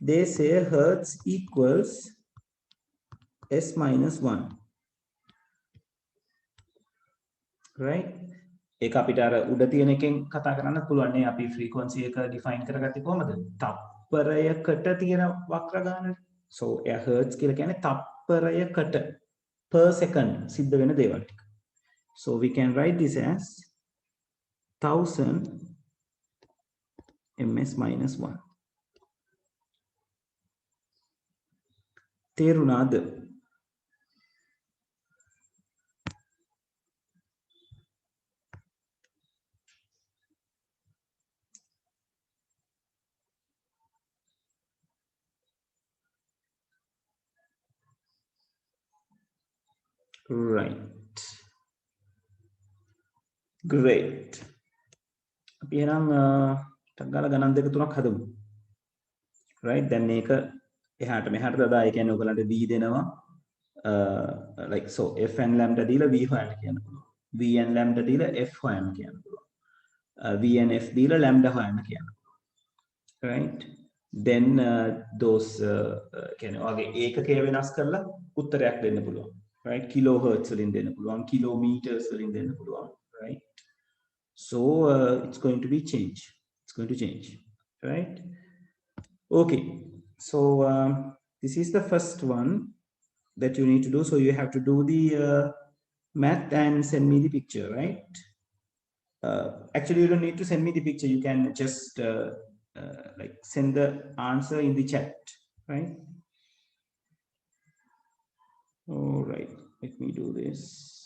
they say hertz equals S minus 1. Right? ඒක අපිට අර උඩ තියෙන එකෙන් කතා කරන්න පුළුවන් නේ අපි ෆ්‍රීකවන්සි එක ඩිෆයින් කරගත්තේ කොහමද? තප්පරයකට තියෙන වක්‍ර ගානට. So එයා hertz කියලා කියන්නේ තප්පරයකට per second සිද්ධ වෙන දේවල් ටික. So we can write this as 1000 ms minus 1. තේරුණාද? Right. Great. අපි එහෙනම් ටක් ගාලා ගණන් දෙක තුනක් හදමු. Right? දැන් මේක එහාට මෙහාට දාලා ඒ කියන්නේ ඔයගලන්ට v දෙනවා. Like so f and lambda දීලා v හොයන්න කියන්න පුළුවන්. v and lambda දීලා f හොයන්න කියන්න පුළුවන්. v and f දීලා lambda හොයන්න කියන්න පුළුවන්. Right? Then those කියන්නේ ඔයගේ ඒකකය වෙනස් කරලා උත්තරයක් දෙන්න පුළුවන්. Right? Kilohertz වලින් දෙන්න පුළුවන්, kilometers වලින් දෙන්න පුළුවන්. Right? So it's going to be change. It's going to change. Right? Okay. So this is the first one that you need to do. So you have to do the math and send me the picture, right? Actually, you don't need to send me the picture. You can just like send the answer in the chat, right? All right, let me do this.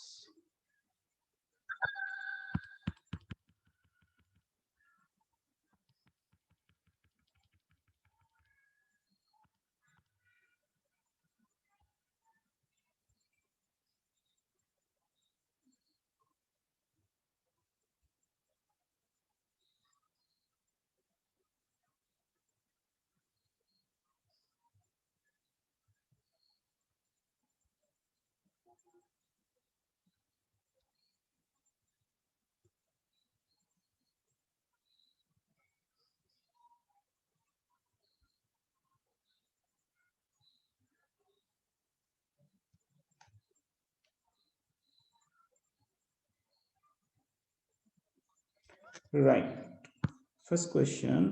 Right. First question.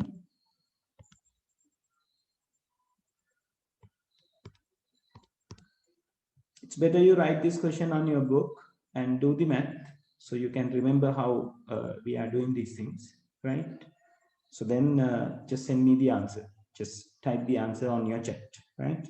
It's better you write this question on your book and do the math so you can remember how we are doing these things, right? So then just send me the answer. Just type the answer on your chat, right?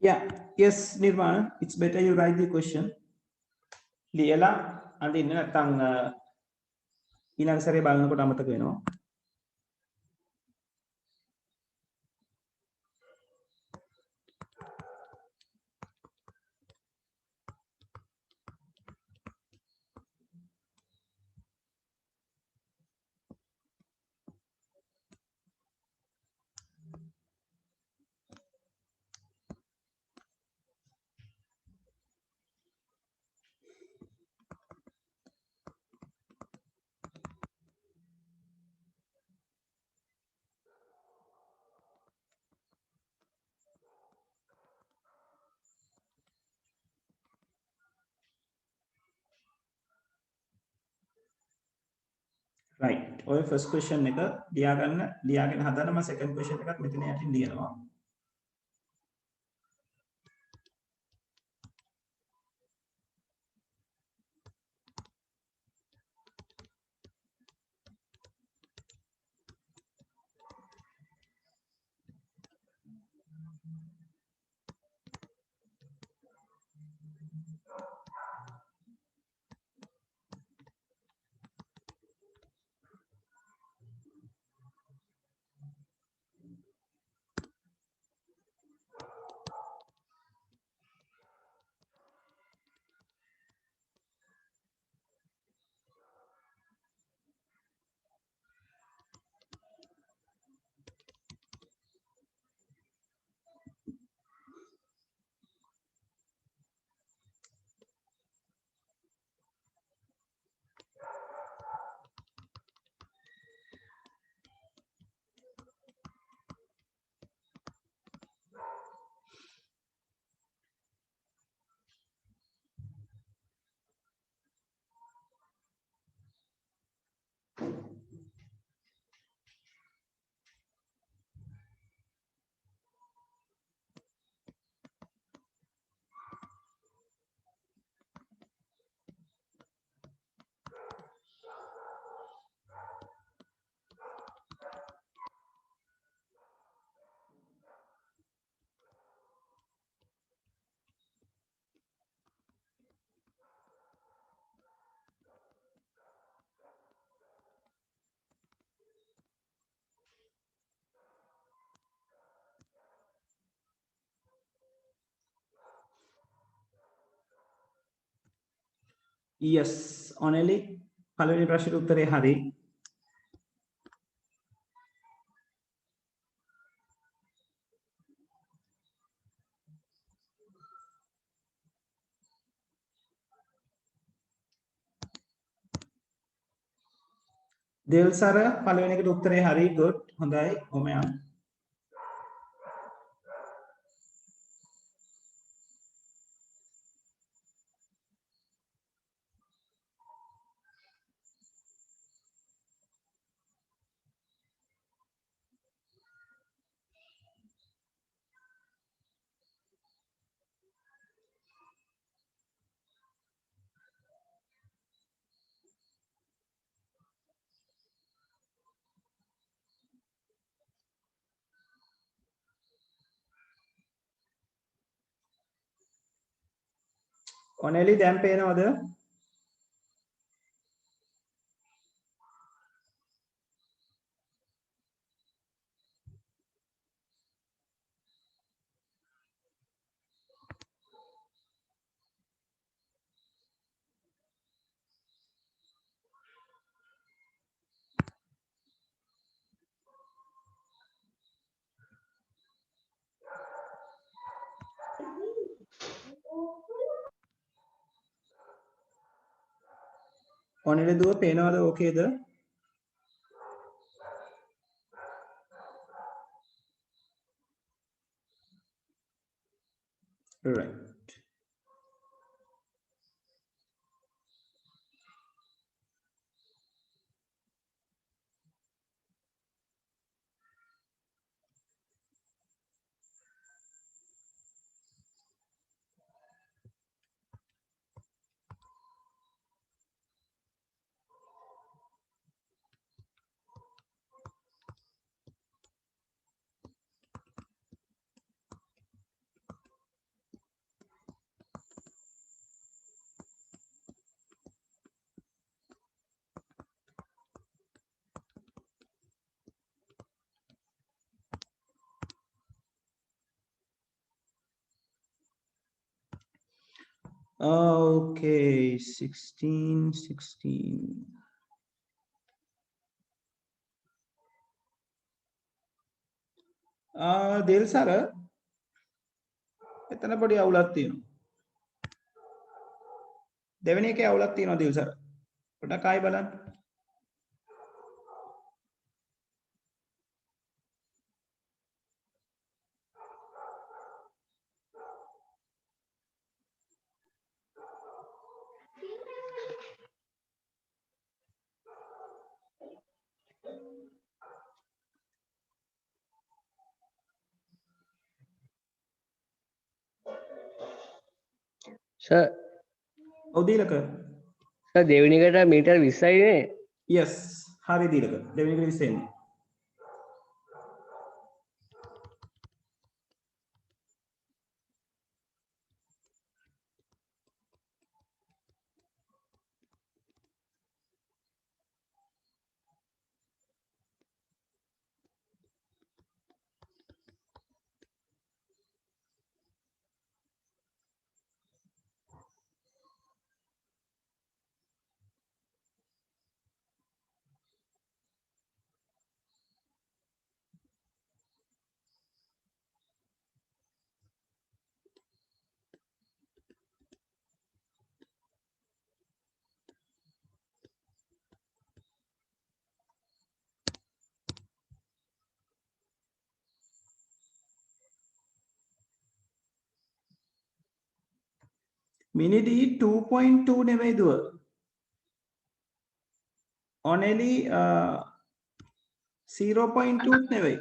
Yeah, yes, Nirvana, it's better you write the question. ලියලා අඳින්න නැත්නම් ඊළඟ සැරේ බලනකොට අමතක වෙනවා. right. ඔය first question එක ලියාගෙන හදන්න මම second question එකත් මෙතන යටින් ලියනවා. Yes, only පළවෙනි ප්‍රශ්නෙට උත්තරේ හරි. දේල් සර පළවෙනි එකට උත්තරේ හරි. good. හොඳයි. ඔහම යන්න. ඔනෙලි දැන් පේනවද? ඔනෙලි දුව පේනවද? ඕකේද? right. Okay, 16. दिल सर එතන පොඩි අවුලක් තියෙනවා. දෙවෙනි එකේ අවුලක් තියෙනවා දිල් සර්. පොඩ්ඩක් ආයි බලන්න. සර් ඔව් දීලක. සර් දෙවෙනි එකට මීටර් 20යි නේ. yes හරි දීලක. දෙවෙනි එකට 20 එන්නේ. මිනිදී 2.2 නෙවෙයි දුව. ඔනෙලි 0.2 නෙවෙයි.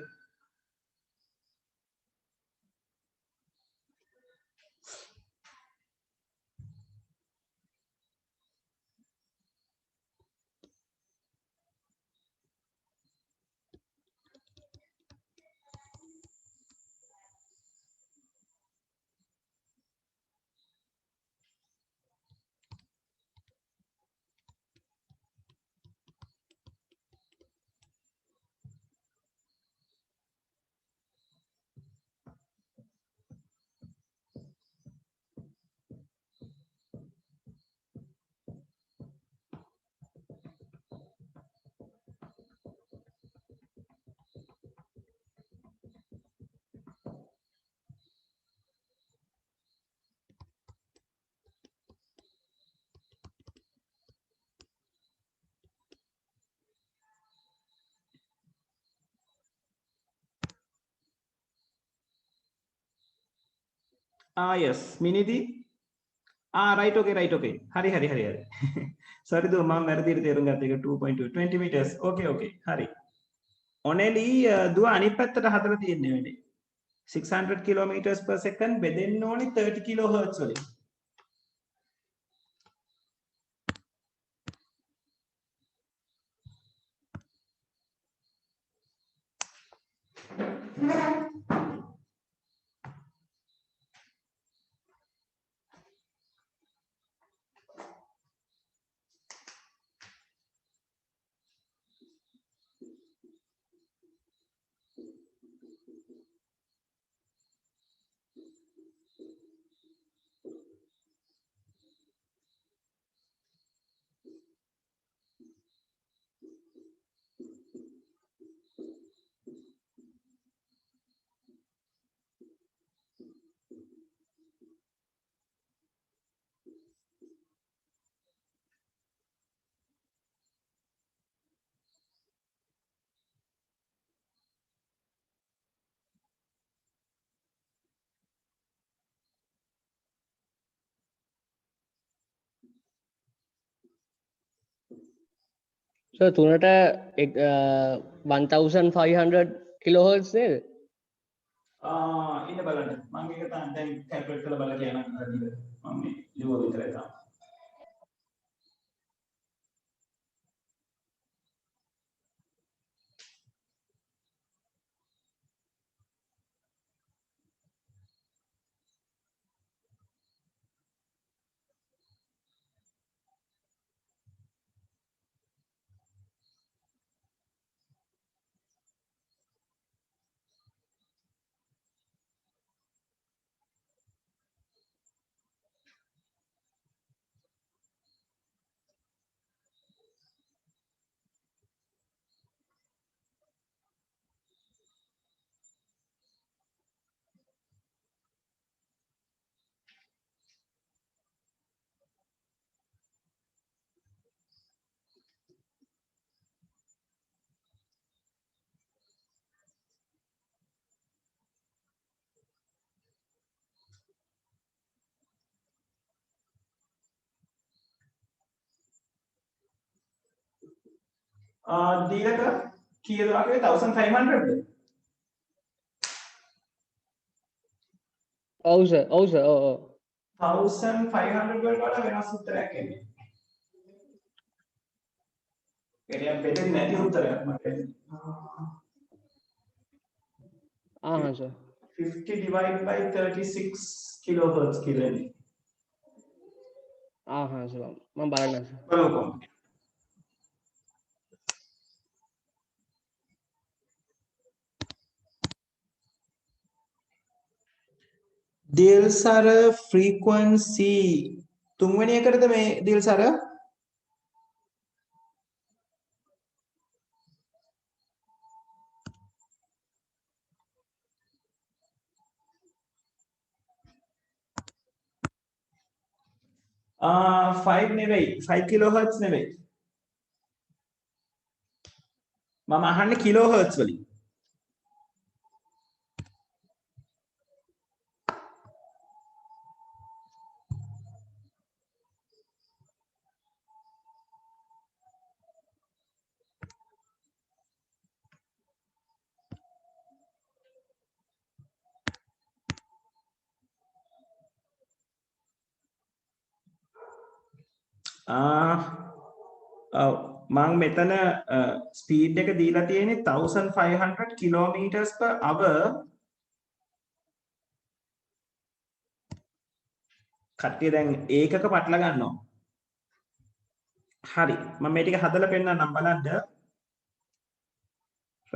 yes මිනිදී right okay හරි sorry දුව මම වැරදිට තේරුම් ගත්තා ඒක 2.2 20 meters okay හරි ඔනෙලි දුව අනිත් පැත්තට හදලා තියෙන්නේ වෙන්නේ 600 kilometers per second බෙදෙන්න ඕනි 30 kilohertz වලින් සර් තුනට 1500 කිලෝහර්ට්ස් නේද? ඉන්න බලන්න මම ඒක දැන් කැල්කියුලේට් කරලා බලලා කියනවා හරිද මම මේ ලියුවා විතරයි තාම දීලක කීයද වගේ 1500ද? ඔව් සර් ඔව් සර් ඔව් ඔව් 1500 වලට වඩා වෙනස් උත්තරයක් එන්නේ. එනියම් බෙදෙන්නේ නැති උත්තරයක් මට එන්නේ. ආ සර් 50 divided by 36 kilohertz කියලා එන්නේ. සර් මම බලන්න සර් බලමු. දිල්සර frequency තුන්වෙනි එකටද මේ දිල්සර 5 නෙවෙයි 5 kilohertz නෙවෙයි මම අහන්නේ kilohertz වලින් මං මෙතන ස්පීඩ් එක දීලා තියෙන්නේ 1500 kilometers per hour කට්ටිය දැන් ඒකක පටල ගන්නවා හරි මම මේ ටික හදලා පෙන්නන්නම් බලන්න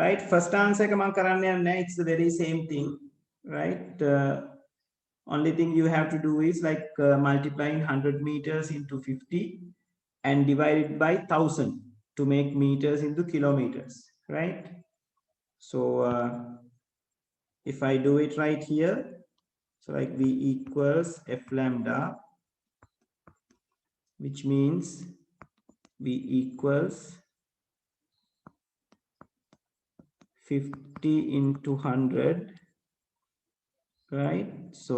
right first answer එක මම කරන්න යන්නේ it's the very same thing right only thing you have to do is like multiplying 100 meters into 50 and divide it by 1000 to make meters into kilometers, right? So if I do it right here, so like V equals F lambda, which means V equals 50 into 100, right? So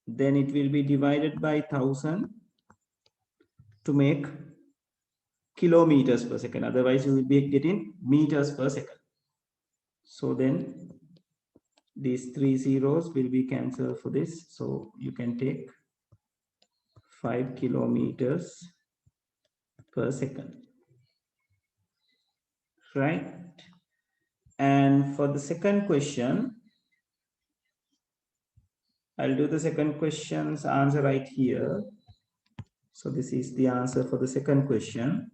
then it will be divided by 1000 to make kilometers per second. Otherwise, you will be getting meters per second. So then these 3 zeros will be cancelled for this. So you can take 5 kilometers per second. Right? And for the second question, I'll do the second question's answer right here. So this is the answer for the second question,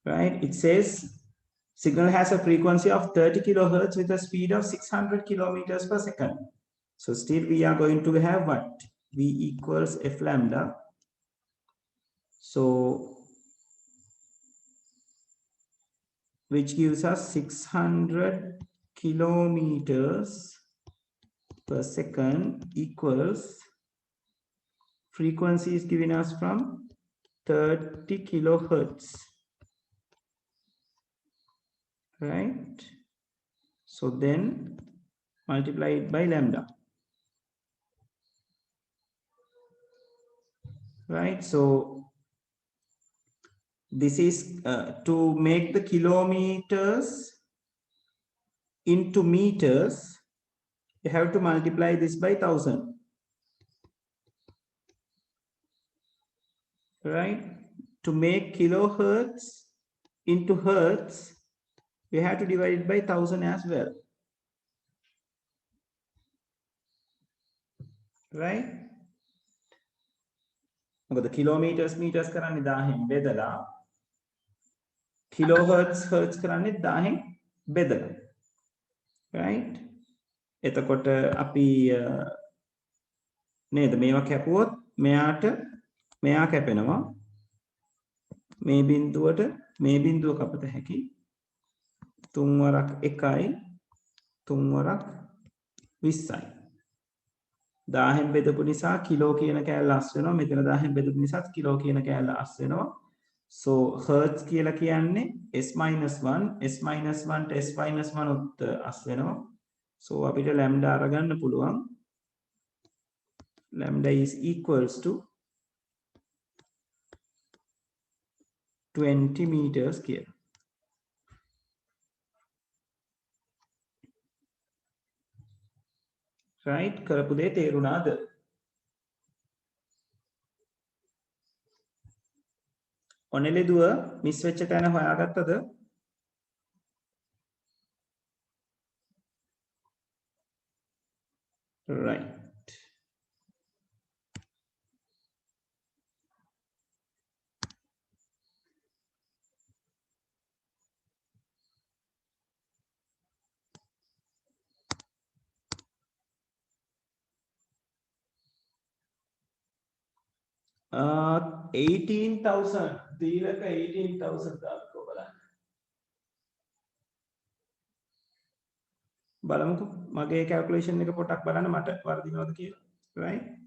right? It says signal has a frequency of 30 kilohertz with a speed of 600 kilometers per second. So still we are going to have what? V equals F lambda. So which gives us 600 kilometers per second equals frequency is given us from 30 kilohertz, right? So then multiply it by lambda, right? So this is to make the kilometers into meters, you have to multiply this by 1000. Right? To make kilohertz into hertz, we have to divide it by 1000 as well. Right? මොකද kilometers meters කරන්නේ 1000න් බෙදලා kilohertz hertz කරන්නේ 1000න් බෙදලා. Right? එතකොට අපි නේද මේවා කැපුවොත් මෙයා කැපෙනවා මේ බිඳුවට මේ බිඳුව කපත හැකි 3 වරක් 1යි 3 වරක් 20යි 1000න් බෙදපු නිසා කිලෝ කියන කෑල්ල අස් වෙනවා මෙතන 1000න් බෙදපු නිසා කිලෝ කියන කෑල්ල අස් වෙනවා so hertz කියලා කියන්නේ s-1 s-1 ට s-1 උත් අස් වෙනවා so අපිට lambda අරගන්න පුළුවන් lambda is equals to 20 meters කියලා. right කරපු දේ තේරුණාද? ඔනෙලෙදුව මිස් වෙච්ච තැන හොයාගත්තද? right. Uh, 18,000 දීලක 18,000 දාන්නකෝ බලන්න. බලමුකෝ මගේ calculation එක පොඩ්ඩක් බලන්න මට වර්ධිනවද කියලා. right.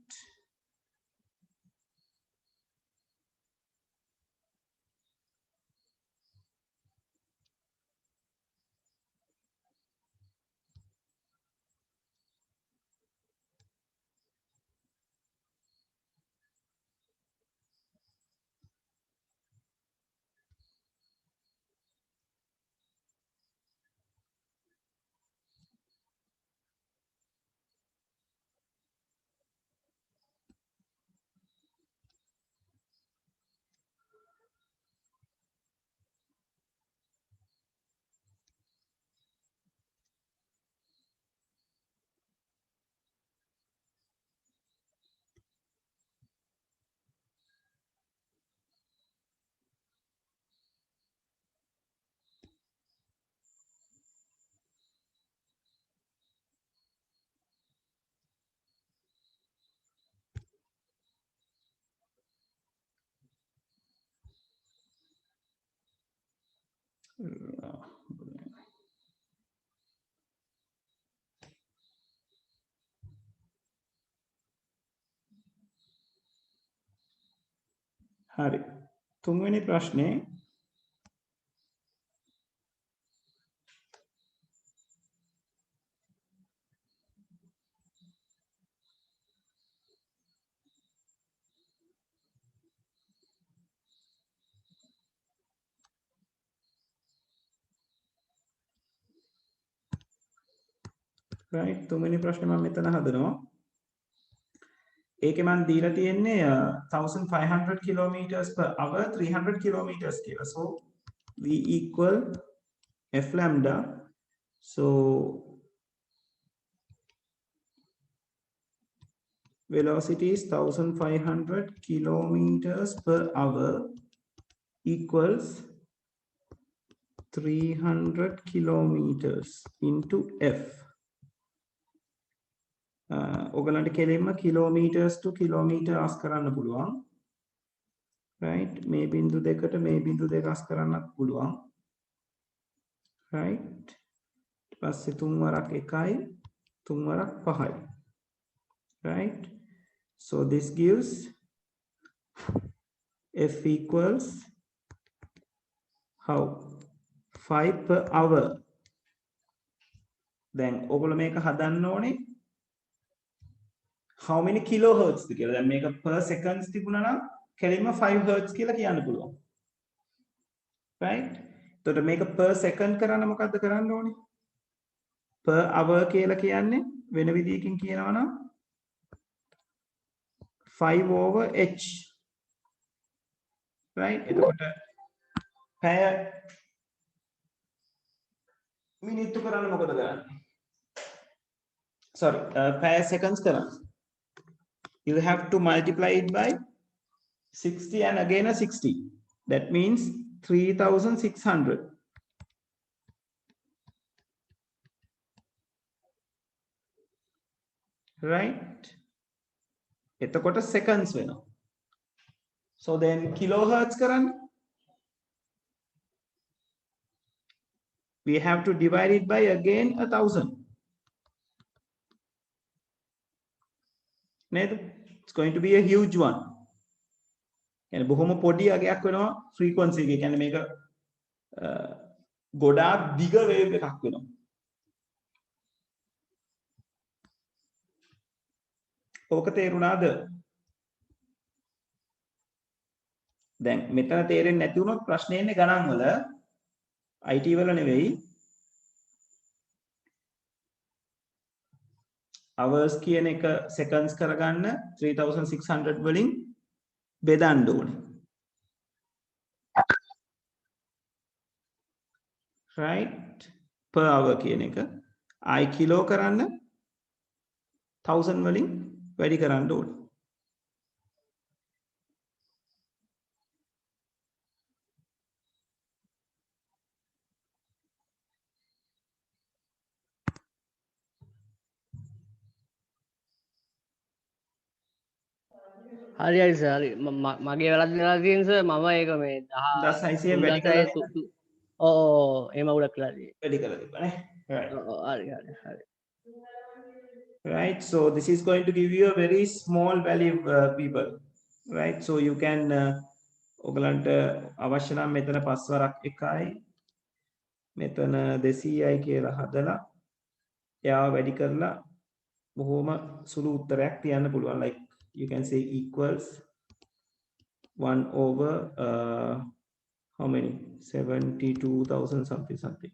හරි. තුන්වෙනි ප්‍රශ්නේ right තුන්වෙනි ප්‍රශ්නේ මම මෙතන හදනවා. ඒකේ මම දීලා තියෙන්නේ 1500 kilometers per hour 300 kilometers කියලා. So v equal f lambda. So velocity is 1500 kilometers per hour equals 300 kilometers into f. ඔයගලන්ට කෙලින්ම kilometers to kilometer අස් කරන්න පුළුවන්. right මේ බිංදු දෙකට මේ බිංදු දෙක අස් කරන්නත් පුළුවන්. right ඊපස්සේ 3 වරක් 1යි 3 වරක් 5යි. right so this gives f equals how 5 per hour. දැන් ඔයගොල්ලෝ මේක හදන්න ඕනේ how many kilohertz ද කියලා. දැන් මේක per seconds තිබුණා නම් කෙලින්ම 5 hertz කියලා කියන්න පුළුවන්. right එතකොට මේක per second කරන්න මොකද්ද කරන්න ඕනේ? per hour කියලා කියන්නේ වෙන විදිහකින් කියනවා නම් 5 over h. right එතකොට පැය මිනිත්තු කරන්න මොකද කරන්නේ? sorry පැය seconds කරන්න. you have to multiply it by 60 and again a 60. that means 3600. right එතකොට seconds වෙනවා. so then kilohertz කරන්න we have to divide it by again 1000. නේද? it's going to be a huge one. يعني බොහොම පොඩි අගයක් වෙනවා frequency එක. කියන්නේ මේක ගොඩාක් දිග wave එකක් වෙනවා. ඕක තේරුණාද? දැන් මෙතන තේරෙන්නේ නැති වුණොත් ප්‍රශ්නේ එන්නේ ගණන් වල IT වල නෙවෙයි hours කියන එක seconds කරගන්න 3600 වලින් බෙදන්න ඕනේ right per hour කියන එක I kilo කරන්න 1000 වලින් වැඩි කරන්න ඕනේ හරි හරි සර් හරි මගේ වැරද්ද වෙලා තියෙන සර් මම ඒක මේ 1600 වැඩි කරලා එම උඩක් වෙලා තියෙන්නේ වැඩි කරලා තිබ්බනේ right හරි හරි හරි right so this is going to give you a very small value people right so you can ඔයගලන්ට අවශ්‍ය නම් මෙතන පස් වරක් 1යි මෙතන 200යි කියලා හදලා එයාව වැඩි කරලා බොහොම සුළු උත්තරයක් තියන්න පුළුවන් like you can say equals 1 over how many 72,000 something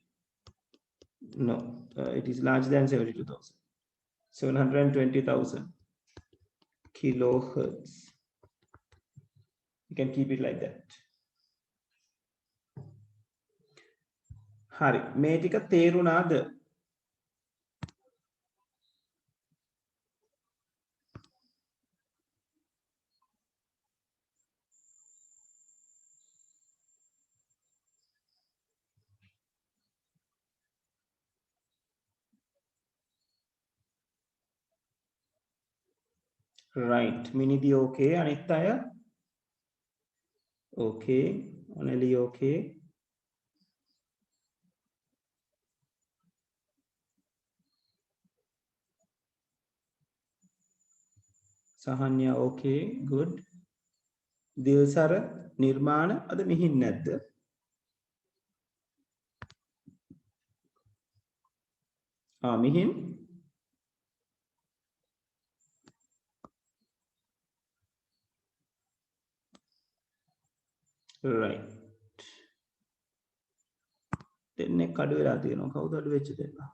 no it is larger than 72,000 720,000 kilohertz you can keep it like that hari මේ ටික තේරුණාද right මිනිදී okay අනිත් අය okay only okay සහන්‍ය okay good Dilsara නිර්මාණ අද මිහින් නැද්ද මිහින් right දෙන්නේ කඩ වෙලා තියෙනවා කවුද අඩු වෙච්ච දෙන්නා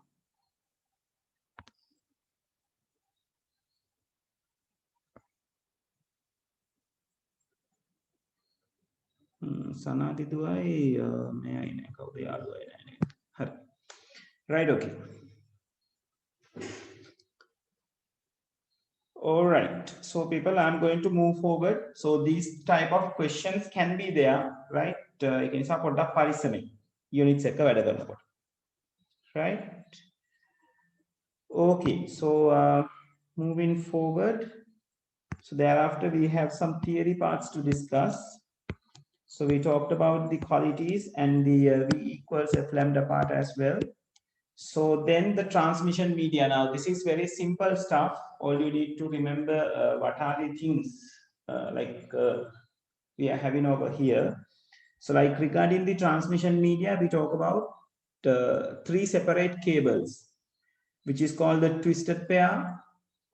සනාති දුවයි මෙයයි නෑ කවුද යාළුවයි නෑ නේද හරි right okay all right so people I'm going to move forward so these type of questions can be there right එක නිසා පොඩ්ඩක් පරිස්සමෙන් units එක වැඩ කරනකොට right okay so moving forward so thereafter we have some theory parts to discuss so we talked about the qualities and the V equals F lambda part as well so then the transmission media now this is very simple stuff all you need to remember what are the things we are having over here so like regarding the transmission media we talk about 3 separate cables which is called the twisted pair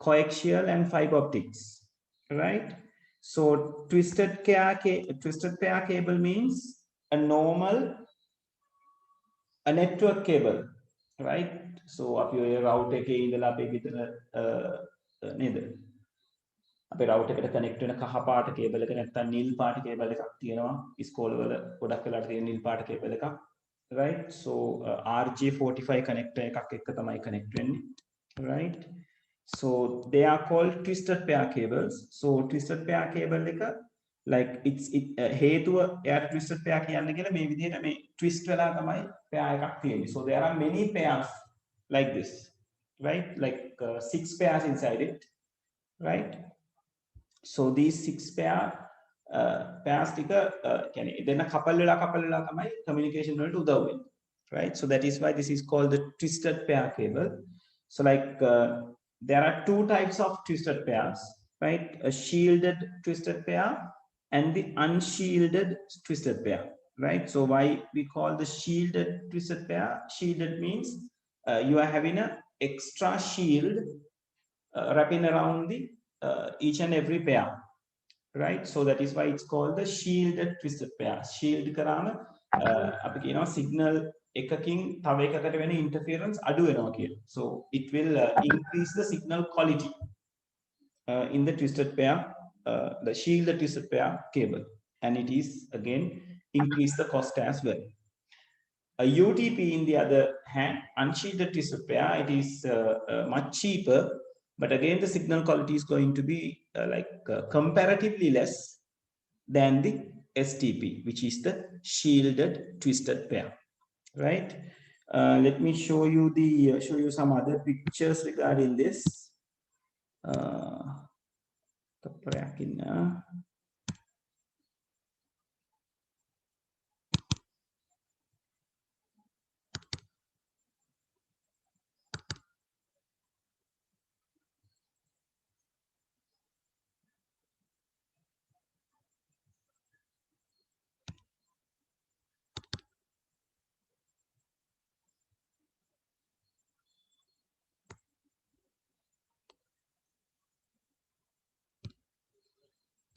coaxial and fiber optics right so twisted pair cable means a normal a network cable right so අපි ඔය router එකේ ඉඳලා අපි විතර නේද අපේ router එකට connect වෙන කහ පාට cable එක නැත්නම් නිල් පාට cable එකක් තියෙනවා ඉස්කෝලවල ගොඩක් වෙලාට තියෙන නිල් පාට cable එකක් right so RJ45 connector එකක් එක්ක තමයි connect වෙන්නේ right so they are called twisted pair cables so twisted pair cable එක like හේතුව එයාට twisted pair කියන්න කියලා මේ විදිහට මේ twist වෙලා තමයි pair එකක් තියෙන්නේ so there are many pairs like this right like 6 pairs inside it right so these 6 pairs ටික කියන්නේ දෙන්න couple වෙලා තමයි communication වලට උදව් වෙන්නේ right so that is why this is called the twisted pair cable so like there are 2 types of twisted pairs right a shielded twisted pair and the unshielded twisted pair right so why we call the shielded twisted pair shielded means you are having a extra shield wrapping around the each and every pair right? So that is why it's called the shielded twisted pair. Shield karama අපි කියනවා signal එකකින් තව එකකට වෙන interference අඩු වෙනවා කියලා. So it will increase the signal quality in the twisted pair, the shielded twisted pair cable, and it is again increase the cost as well. A UTP, in the other hand, unshielded twisted pair, it is much cheaper, but again the signal quality is going to be comparatively less than the STP, which is the shielded twisted pair, right? Let me show you some other pictures regarding this.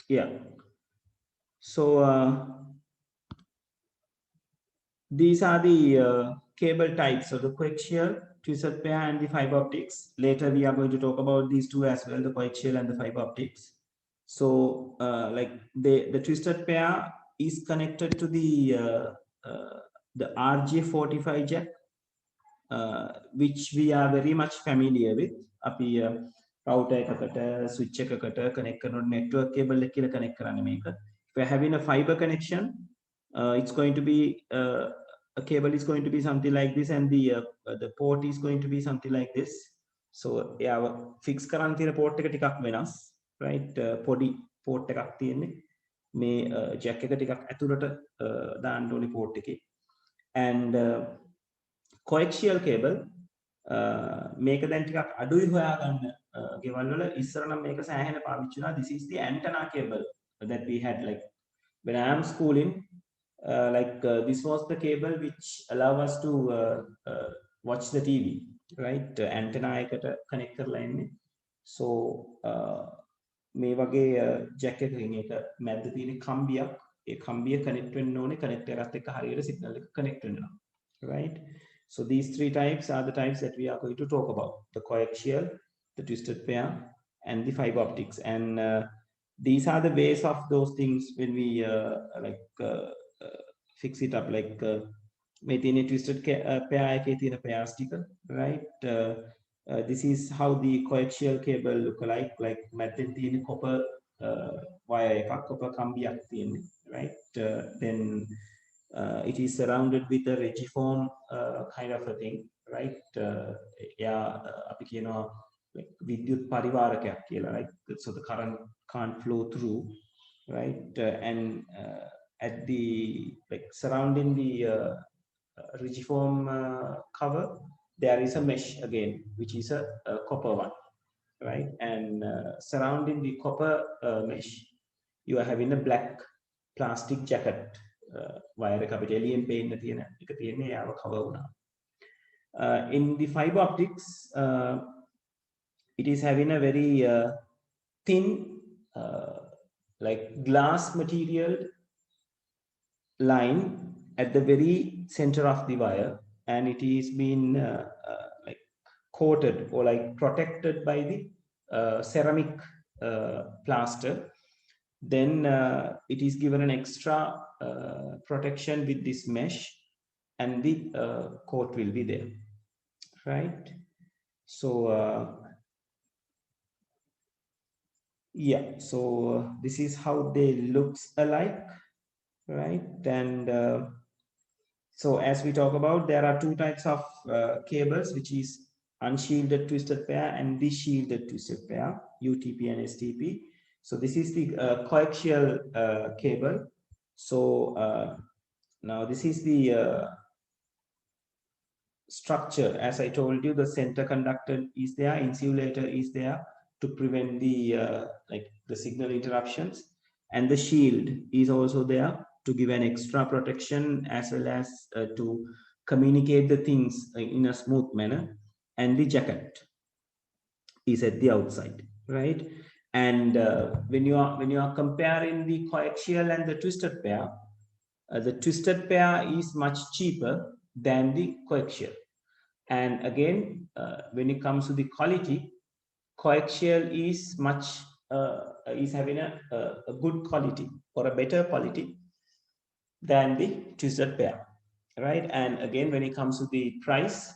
Yeah. So these are the cable types of the coaxial, twisted pair, and the fiber optics. Later we are going to talk about these two as well, the coaxial and the fiber optics. So like the twisted pair is connected to the RJ45 jack, which we are very much familiar with. අපි router එකකට switch එකකට connect කරන network cable එක කියලා connect කරන්නේ මේක. If we're having a fiber connection, it's going to be a cable is going to be something like this, and the port is going to be something like this. So yeah, fix කරන් තියෙන port එක ටිකක් වෙනස්, right? පොඩි port එකක් තියෙන්නේ මේ jack එක ටිකක් ඇතුළට දාන්න ඕනේ port එකේ. And coaxial cable මේක දැන් ටිකක් අඩුයි හොයාගන්න ගෙවල් වල. ඉස්සර නම් මේක සෑහෙන පාවිච්චි වුණා. This is the antenna cable that we had, like when I am schooling, this was the cable which allow us to watch the TV, right? Antenna එකට connect කරලා ඉන්නේ. So මේ වගේ jack එකකින් එක මැද්ද තියෙන කම්බියක්, ඒ කම්බිය connect වෙන්න ඕනේ connector එකත් එක්ක හරියට signal එක connect වෙනවා, right? So these three types are the types that we are going to talk about: the coaxial, the twisted pair, and the fiber optics. And these are the ways of those things when we fix it up, like මේ තියෙන twisted pair එකේ තියෙන pair sticker, right? This is how the coaxial cable look like මැද්දෙන් තියෙන copper wire එකක්, copper කම්බියක් තියෙන්නේ, right? Then it is surrounded with a regiform kind of a thing, right? අපි කියනවා like විද්‍යුත් පරිවාරකයක් කියලා, right? So the current can't flow through, right? And at the surrounding the regiform cover, there is a mesh again, which is a copper one, right? And surrounding the copper mesh, you are having a black plastic jacket wire එක අපිට එළියෙන් පේන්න තියෙන එක තියෙන්නේ යාව cover වුණා. In the fiber optics, it is having a very thin like glass material line at the very center of the wire, and it is been like coated or like protected by the ceramic plaster. Then it is given an extra protection with this mesh, and the coat will be there, right? So yeah, so this is how they looks alike, right? And so as we talk about, there are two types of cables, which is unshielded twisted pair and the shielded twisted pair, UTP and STP. So this is the coaxial cable. So now this is the structure. As I told you, the center conductor is there, insulator is there to prevent the the signal interruptions, and the shield is also there to give an extra protection, as well as to communicate the things in a smooth manner. And the jacket is at the outside, right? And when you are comparing the coaxial and the twisted pair, the twisted pair is much cheaper than the coaxial. And again, when it comes to the quality, coaxial is is having a good quality or a better quality than the twisted pair, right? And again, when it comes to the price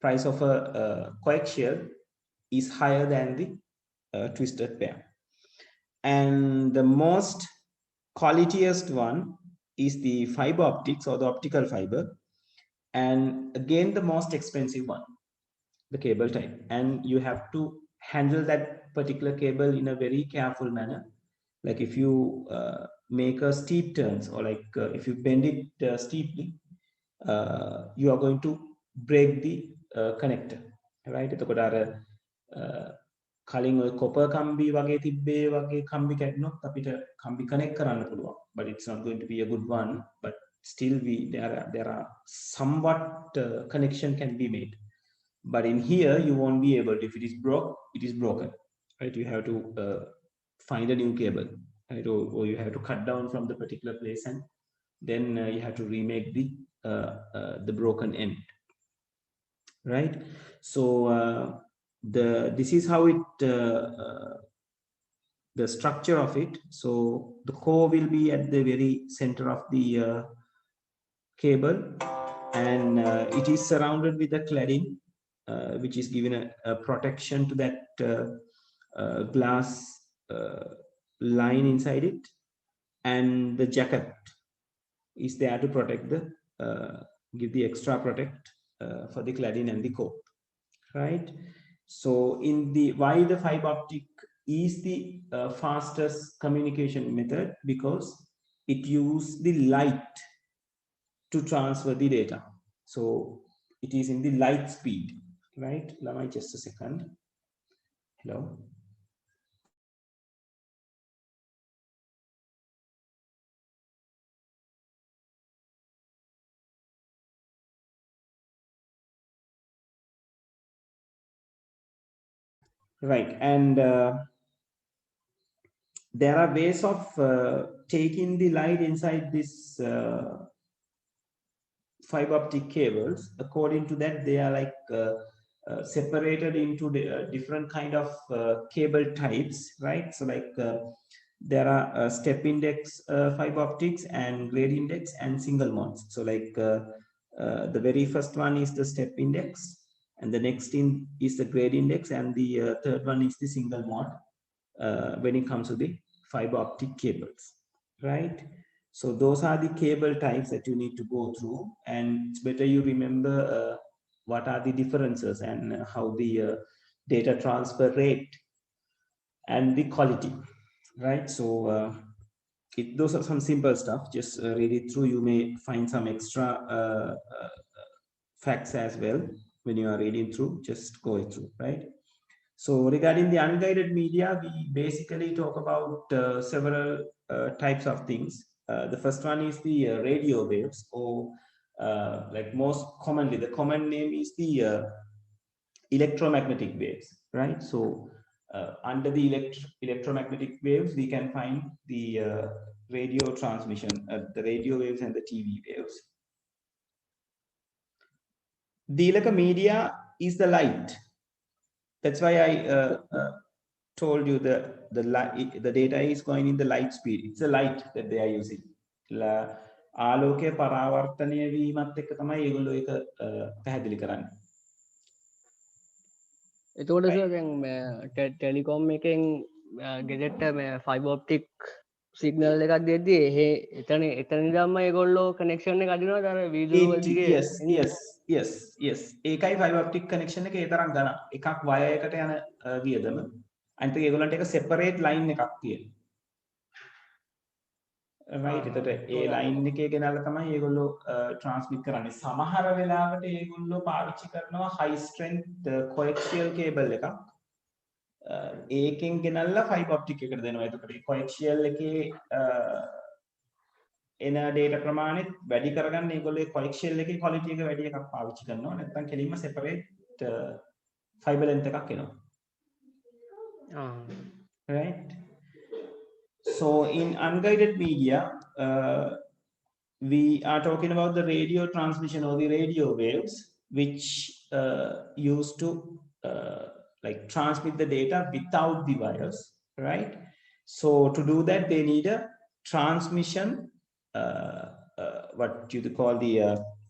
of a coaxial is higher than the twisted pair. And the most qualitiest one is the fiber optics or the optical fiber. And again, the most expensive one, the cable type. And you have to handle that particular cable in a very careful manner. Like if you make a steep turns, or like if you bend it steeply, you are going to break the connector, right? කලින් ඔය copper කම්බි වගේ තිබ්බේ වගේ කම්බි කැඩුනොත් අපිට කම්බි connect කරන්න පුළුවන්, but it's not going to be a good one. But still there are somewhat connection can be made. But in here you won't be able to. If it is broke, it is broken, right? You have to find a new cable, right? Or you have to cut down from the particular place, and then you have to remake the broken end, right? So this is how it the structure of it. So the core will be at the very center of the cable, and it is surrounded with a cladding which is given a protection to that glass line inside it, and the jacket is there to protect the give the extra protect for the cladding and the core, right? So in the why the fiber optic is the fastest communication method, because it uses the light to transfer the data. So it is in the light speed, right? Let me just a second. Hello. Right, and there are ways of taking the light inside this fiber optic cables. According to that, they are like separated into the different kind of cable types, right? So like there are step index fiber optics and grade index and single modes. So like the very first one is the step index, and the next is the grade index, and the third one is the single mode when it comes to the fiber optic cables, right? So those are the cable types that you need to go through, and it's better you remember what are the differences and how the data transfer rate and the quality, right? So those are some simple stuff. Just read it through. You may find some extra facts as well when you are reading through. Just go it through, right? So regarding the unguided media, we basically talk about several types of things. The first one is the radio waves, or like most commonly, the common name is the electromagnetic waves, right? So under the electromagnetic waves, we can find the radio transmission, the radio waves and the TV waves. The Eleka media is the light. That's why I told you the data is going in the light speed. It's a light that they are using. ආලෝකය පරාවර්තනය වීමත් එක්ක තමයි ඒගොල්ලෝ ඒක පැහැදිලි කරන්නේ. එතකොට sir දැන් ටෙලිකොම් එකෙන් ගෙදරට ෆයිබර් ඔප්ටික් සිග්නල් එකක් දෙද්දී එතන ඉඳන්ම ඒගොල්ලෝ කනෙක්ෂන් එක අදිනවා අර වීදුරුව දිගේ. yes ඒකයි fiber optic connection එක ඒ තරම් ගන්න. එකක් wire එකට යන වියදම. අනිත් එක ඒගොල්ලන්ට එක separate line එකක් තියෙනවා. right, එතකොට ඒ line එකේ ගෙනල්ලා තමයි ඒගොල්ලෝ transmit කරන්නේ. සමහර වෙලාවට ඒගොල්ලෝ පාවිච්චි කරනවා high strength coaxial cable එකක්. ඒකෙන් ගෙනල්ලා fiber optic එකට දෙනවා. එතකොට ඒ coaxial එකේ එන data ප්‍රමාණය වැඩි කරගන්න ඒගොල්ලෝ ඒ coaxial එකේ quality එක වැඩි එකක් පාවිච්චි කරනවා. නැත්නම් කෙලින්ම separate fiber length එකක් එනවා. right? So in unguided media, we are talking about the radio transmission or the radio waves, which used to like transmit the data without the wires, right? So to do that, they need a transmission, what you call the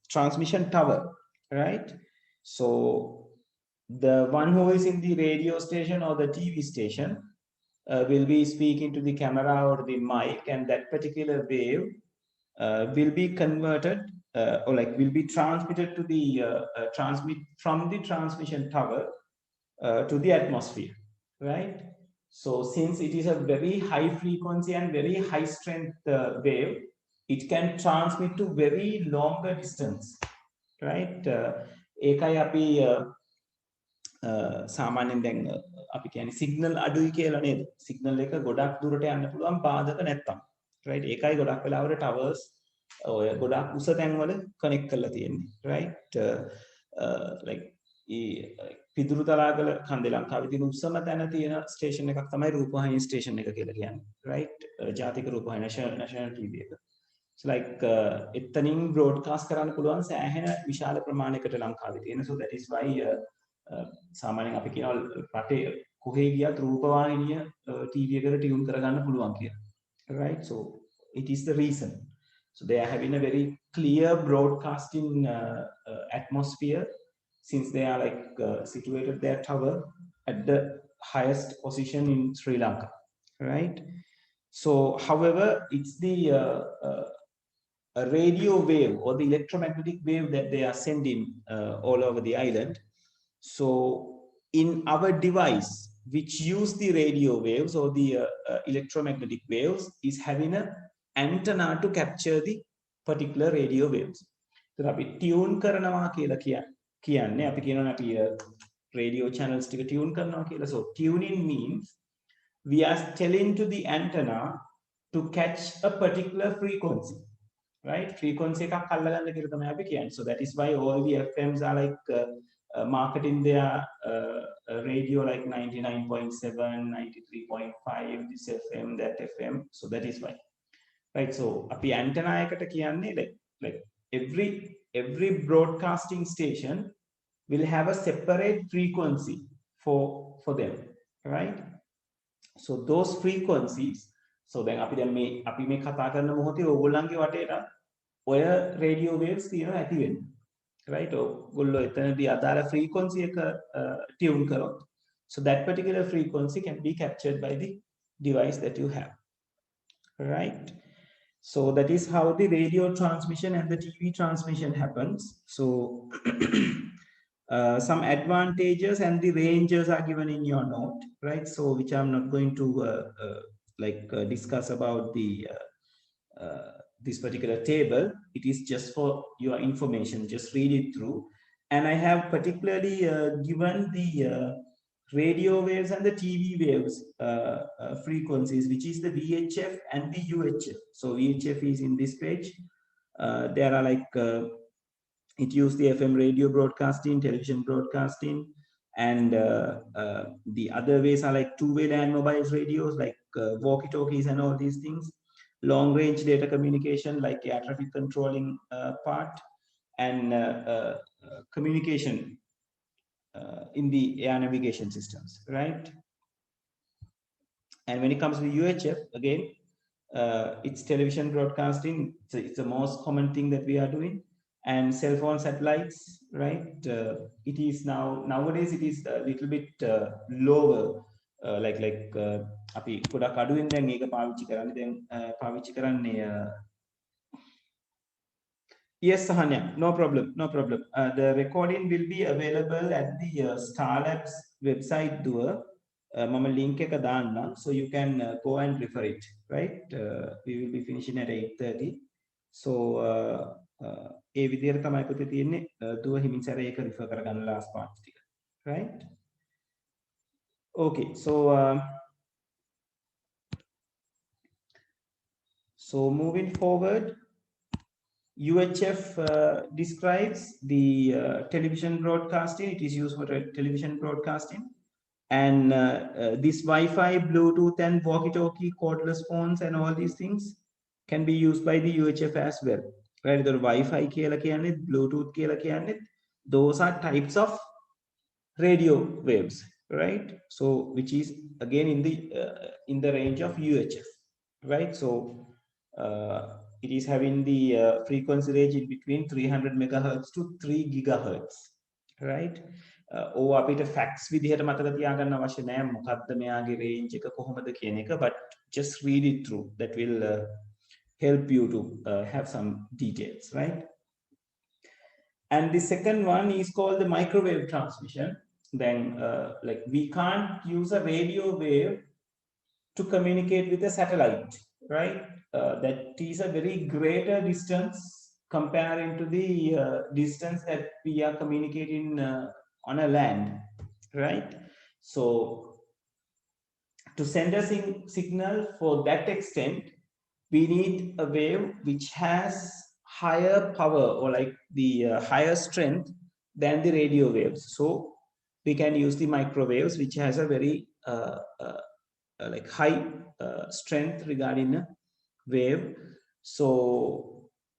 transmission tower, right? So the one who is in the radio station or the TV station will be speaking to the camera or the mic, and that particular wave will be converted or like will be transmitted to the transmit from the transmission tower to the atmosphere, right? So since it is a very high frequency and very high strength wave, it can transmit to very longer distance, right? ඒකයි අපි සාමාන්‍යයෙන් දැන් අපි කියන්නේ signal අඩුයි කියලා නේද? Signal එක ගොඩක් දුරට යන්න පුළුවන් පාදක නැත්තම්, right? ඒකයි ගොඩක් වෙලාවට towers ඔය ගොඩක් උස තැන්වල connect කරලා තියෙන්නේ, right? Like පිදුරු තලාගල කන්දේ ලංකාවේ තියෙන උසම තැන තියෙන ස්ටේෂන් එකක් තමයි රූපවාහිනී ස්ටේෂන් එක කියලා කියන්නේ, right? ජාතික රූපවාහිනී national TV එක. So like එතනින් broadcast කරන්න පුළුවන් සෑහෙන විශාල ප්‍රමාණයකට ලංකාවේ තියෙන. So that is why සාමාන්‍යයෙන් අපි කියන රටේ කොහේ ගියත් රූපවාහිනිය TV එකට ටියුන් කරගන්න පුළුවන් කියලා, right? So it is the reason. So they are having a very clear broadcasting atmosphere, since they are like situated their tower at the highest position in Sri Lanka, right? So however, it's the a radio wave or the electromagnetic wave that they are sending all over the island. So in our device, which use the radio waves or the electromagnetic waves, is having a antenna to capture the particular radio waves. So අපි tune කරනවා කියලා කියන්නේ අපි කියනවා අපි radio channels ටික tune කරනවා කියලා. So tuning means we are telling to the antenna to catch a particular frequency, right? Frequency එකක් අල්ලගන්න කියලා තමයි අපි කියන්නේ. So that is why all the FMs are like marketing their radio like 99.7, 93.5, this FM, that FM. So that is why, right? So api antenna ekata kiyanne like every broadcasting station will have a separate frequency for them, right? So those frequencies, so then api me කතා කරන මොහොතේ ඕගොල්ලන්ගේ වටේට ඔය radio waves තියෙනවා ඇති වෙන්නේ, right? ඔගොල්ලෝ එතනදී අදාළ frequency එක tune කරොත්, so that particular frequency can be captured by the device that you have, right? So that is how the radio transmission and the TV transmission happens. So some advantages and the ranges are given in your note, right? So which I'm not going to discuss about the this particular table. It is just for your information, just read it through. And I have particularly given the radio waves and the TV waves frequencies, which is the VHF and the UHF. So VHF is in this page. There are like it uses the FM radio broadcasting, television broadcasting, and the other ways are like two-way land mobile radios, like walkie-talkies and all these things. Long-range data communication, like air traffic controlling part, and communication in the air navigation systems, right? And when it comes to UHF, again, it's television broadcasting. It's the most common thing that we are doing. And cell phone satellites, right? It is nowadays it is a little bit lower, like අපි ගොඩක් අඩුවෙන් දැන් ඒක පාවිච්චි කරන්නේ. දැන් පාවිච්චි කරන්නේ yes Sahanya, no problem. The recording will be available at the Starlabs website door. මම link එක දාන්නම්, so you can go and refer it, right? We will be finishing at 8:30. So ඒ විදිහට තමයි පුතේ තියෙන්නේ. දුව හිමින් සැර ඒක refer කරගන්න last part ටික, right? Okay, so moving forward, UHF describes the television broadcasting. It is used for television broadcasting. And this Wi-Fi, Bluetooth, and walkie-talkie, cordless phones, and all these things can be used by the UHF as well. Right? The Wi-Fi කියලා කියන්නේ, Bluetooth කියලා කියන්නේ, those are types of radio waves, right? So which is again in the range of UHF, right? So it is having the frequency range in between 300 megahertz to 3 gigahertz, right? ඕ අපිට facts විදිහට මතක තියාගන්න අවශ්‍ය නැහැ මොකක්ද මෙයාගේ range එක කොහොමද කියන එක, but just read it through. That will help you to have some details, right? And the second one is called the microwave transmission. Then like we can't use a radio wave to communicate with a satellite, right? That is a very greater distance comparing to the distance that we are communicating on a land, right? So to send a signal for that extent, we need a wave which has higher power or like the higher strength than the radio waves. So we can use the microwaves, which has a very like high strength regarding a wave. So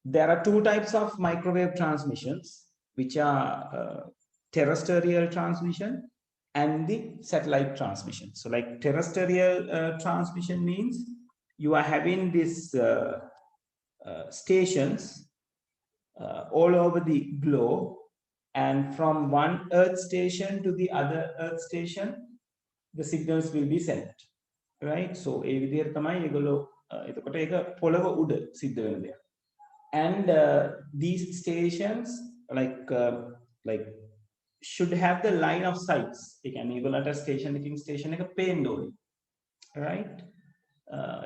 there are two types of microwave transmissions, which are terrestrial transmission and the satellite transmission. So like terrestrial transmission means you are having this stations all over the globe, and from one earth station to the other earth station the signals will be sent, right? So ඒ විදිහට තමයි ඒගොල්ලෝ එතකොට ඒක පොළව උඩ සිද්ධ වෙන දෙයක්. And these stations like should have the line of sights. ඒ කියන්නේ ඒගොල්ලන්ට station එක පේන්න ඕනේ, right?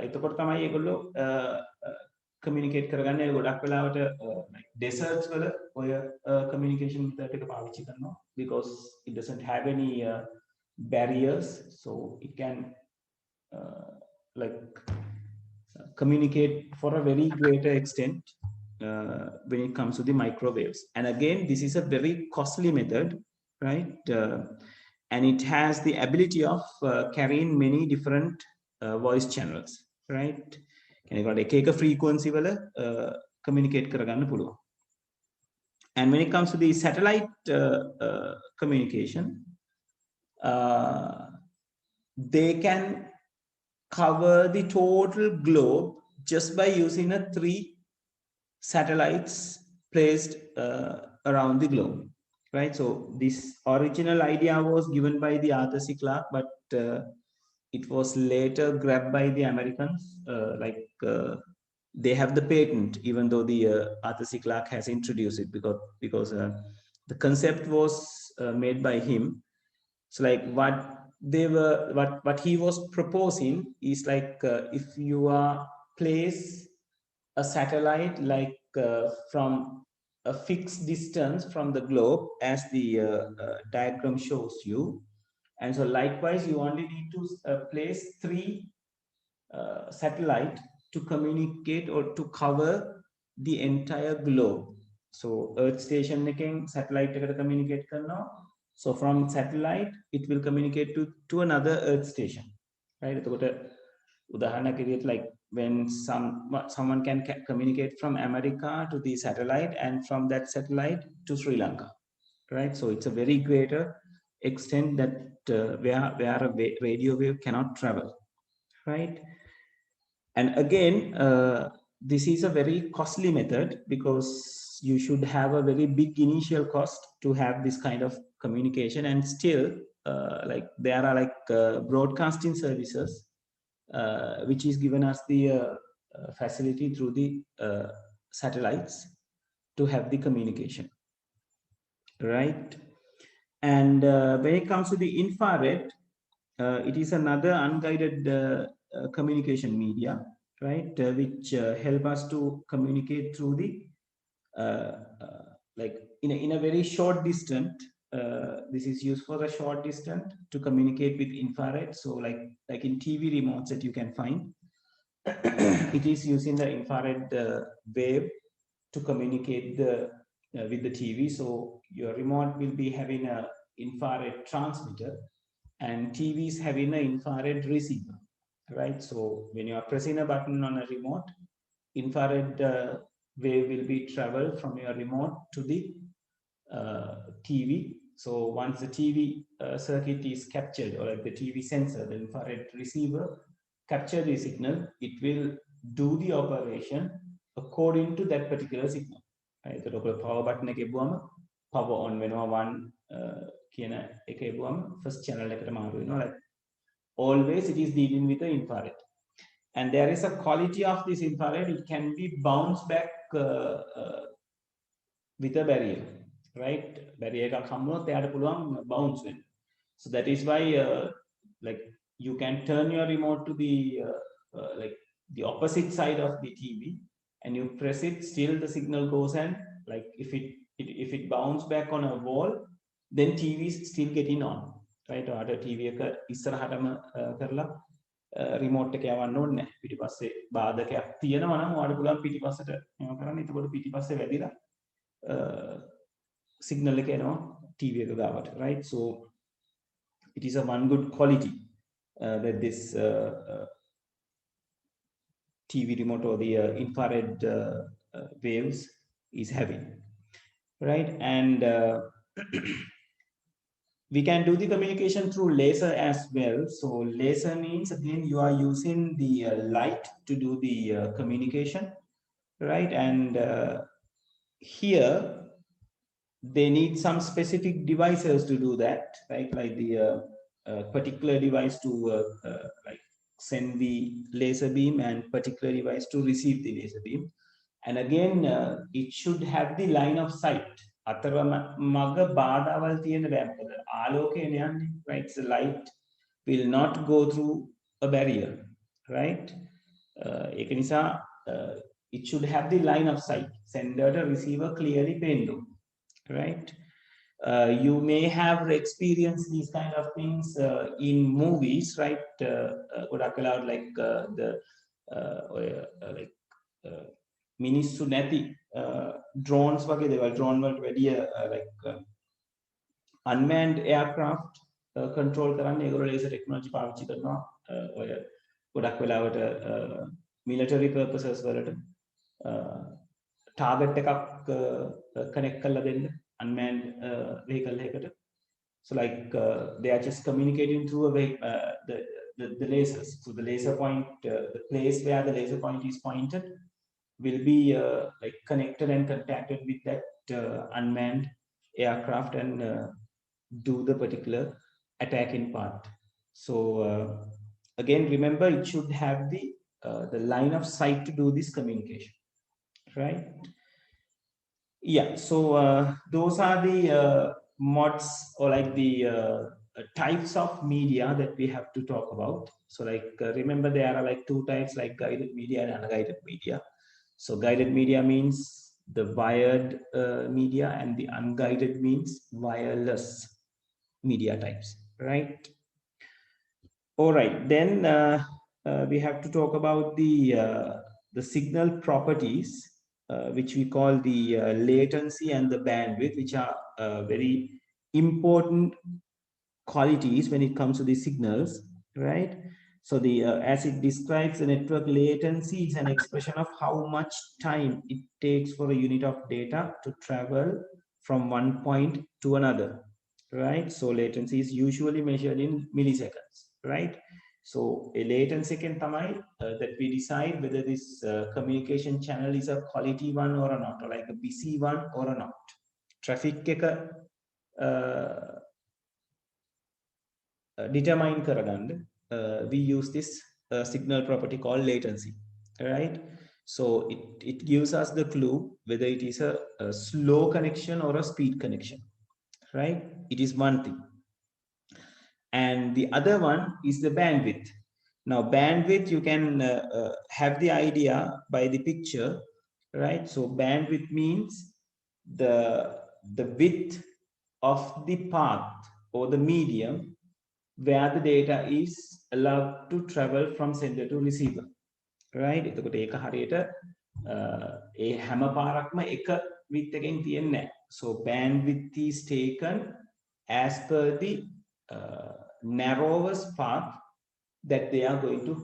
එතකොට තමයි ඒගොල්ලෝ communicate කරගන්නේ. ගොඩක් වෙලාවට like deserts වල ඔය communication method එක පාවිච්චි කරනවා because it doesn't have any barriers, so it can like communicate for a very greater extent when it comes to the microwaves. And again, this is a very costly method, right? And it has the ability of carrying many different voice channels, right? කෙනෙකුට එක එක frequency වල communicate කරගන්න පුළුවන්. And when it comes to the satellite communication, they can cover the total globe just by using 3 satellites placed around the globe, right? So this original idea was given by the Arthur C. Clarke, but it was later grabbed by the Americans. They have the patent, even though the Arthur C. Clarke has introduced it because the concept was made by him. So like what he was proposing is like if you are place a satellite like from a fixed distance from the globe, as the diagram shows you, and so likewise you only need to place 3 satellite to communicate or to cover the entire globe. So earth station එකෙන් satellite එකට communicate කරනවා. So from satellite it will communicate to another earth station, right? එතකොට උදාහරණයක් විදිහට like when someone can communicate from America to the satellite and from that satellite to Sri Lanka, right? So it's a very greater extent that where a radio wave cannot travel, right? And again, this is a very costly method because you should have a very big initial cost to have this kind of communication, and still like there are like broadcasting services which is given us the facility through the satellites to have the communication, right? And when it comes to the infrared, it is another unguided communication media, right? Which help us to communicate through the like in a very short distance. This is used for a short distance to communicate with infrared. So like in TV remotes that you can find, it is using the infrared wave to communicate with the TV. So your remote will be having a infrared transmitter, and TV is having an infrared receiver, right? So when you are pressing a button on a remote, infrared wave will be travel from your remote to the TV. So once the TV circuit is captured, or like the TV sensor, the infrared receiver capture the signal, it will do the operation according to that particular signal. Right? So the power button එක එබුවම power on වෙනවා one කියන එක එබුවම first channel එකට මාරු වෙනවා. Like always it is dealing with the infrared. And there is a quality of this infrared, it can be bounced back with a barrier, right? Barrier එකක් හම්බුනොත් එයාට පුළුවන් bounce වෙන්න. So that is why like you can turn your remote to the like the opposite side of the TV, and you press it, still the signal goes, and like if it bounce back on a wall, then TV is still getting on, right? Or TV එක ඉස්සරහටම කරලා remote එක යවන්න ඕනේ නැහැ. පිටිපස්සේ බාධකයක් තියෙනවා නම් ඔයාලට පුළුවන් පිටිපස්සට මේව කරන්න. එතකොට පිටිපස්සේ වැදිලා signal එක එනවා TV එක ගාවට, right? So it is a one good quality that this TV remote or the infrared waves is having, right? And we can do the communication through laser as well. So laser means, again, you are using the light to do the communication, right? And here they need some specific devices to do that, right? Like the particular device to like send the laser beam, and particular device to receive the laser beam. And again, it should have the line of sight. අතර මග බාධාවල් තියෙන බෑ. මොකද ආලෝකය යන්නේ, right? So light will not go through a barrier, right? ඒක නිසා it should have the line of sight. Sender to receiver clearly pendo, right? You may have experienced these kind of things in movies, right? Like the like මිනිස්සු නැති drones වගේ දේවල්, drone වලට වැඩිය like unmanned aircraft control කරන්න ඒගොල්ලෝ laser technology පාවිච්චි කරනවා. ඔය ගොඩක් වෙලාවට military purposes වලට target එකක් connect කරලා දෙන්න unmanned vehicle එකකට. So like they are just communicating through the lasers. So the laser point, the place where the laser point is pointed will be like connected and contacted with that unmanned aircraft and do the particular attacking part. So again, remember, it should have the line of sight to do this communication, right? Yeah, so those are the mods, or like the types of media that we have to talk about. So like remember, there are like two types, like guided media and unguided media. So guided media means the wired media, and the unguided means wireless media types, right? All right, then we have to talk about the signal properties, which we call the latency and the bandwidth, which are very important qualities when it comes to the signals, right? So the as it describes the network latency, is an expression of how much time it takes for a unit of data to travel from one point to another, right? So latency is usually measured in milliseconds, right? So a latency can tamai that we decide whether this communication channel is a quality one or not, or like a busy one or not. Traffic එක determine කරගන්න we use this signal property called latency, right? So it gives us the clue whether it is a slow connection or a speed connection, right? It is one thing. And the other one is the bandwidth. Now bandwidth, you can have the idea by the picture, right? So bandwidth means the width of the path or the medium where the data is allowed to travel from sender to receiver, right? එතකොට ඒක හරියට ඒ හැම පාරක්ම එක width එකෙන් තියන්නේ නැහැ. So bandwidth is taken as per the narrowest path that they are going to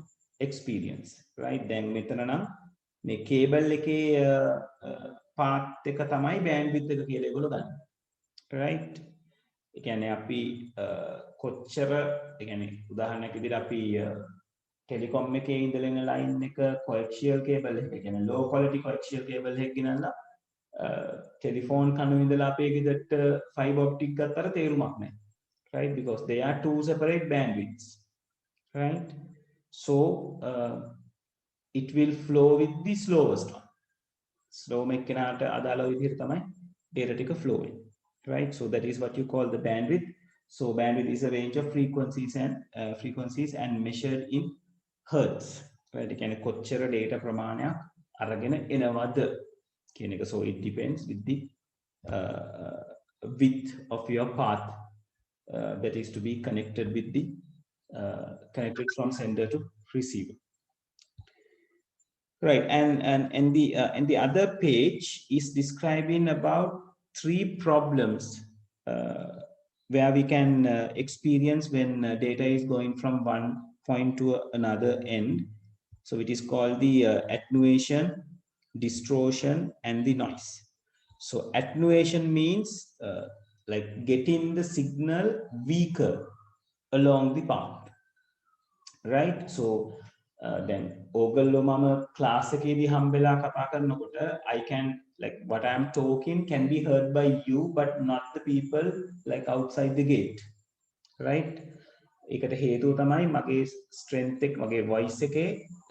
experience, right? Then මෙතන නම් මේ cable එකේ path එක තමයි bandwidth එක කියලා ඒගොල්ලෝ ගන්න. Right? ඒ කියන්නේ අපි කොච්චර ඒ කියන්නේ උදාහරණයක් විදිහට අපි ටෙලිකොම් එකේ ඉඳලා එන ලයින් එක coaxial cable එක කියන්නේ low quality coaxial cable එකක් ගෙනල්ලා ටෙලිෆෝන් කණු ඉඳලා අපේ ගෙදරට fiber optic ගත්තට තේරුමක් නැහැ. Right? Because they are two separate bandwidths. Right? So it will flow with the slowest one. Slow එකනට අදාළ විදිහට තමයි data ටික flow වෙන්නේ. Right? So that is what you call the bandwidth. So bandwidth is a range of frequencies and measured in hertz. Right? ඒ කියන්නේ කොච්චර data ප්‍රමාණයක් අරගෙන එනවද කියන එක. So it depends with the width of your path that is to be connected with the connected from sender to receiver. Right, and the other page is describing about 3 problems where we can experience when data is going from one point to another end. So it is called the attenuation, distortion, and the noise. So attenuation means like getting the signal weaker along the path, right? So then ඕගොල්ලෝ මම class එකේදී හම්බෙලා කතා කරනකොට I can like what I am talking can be heard by you but not the people like outside the gate, right? ඒකට හේතුව තමයි මගේ strength එක මගේ voice එකේ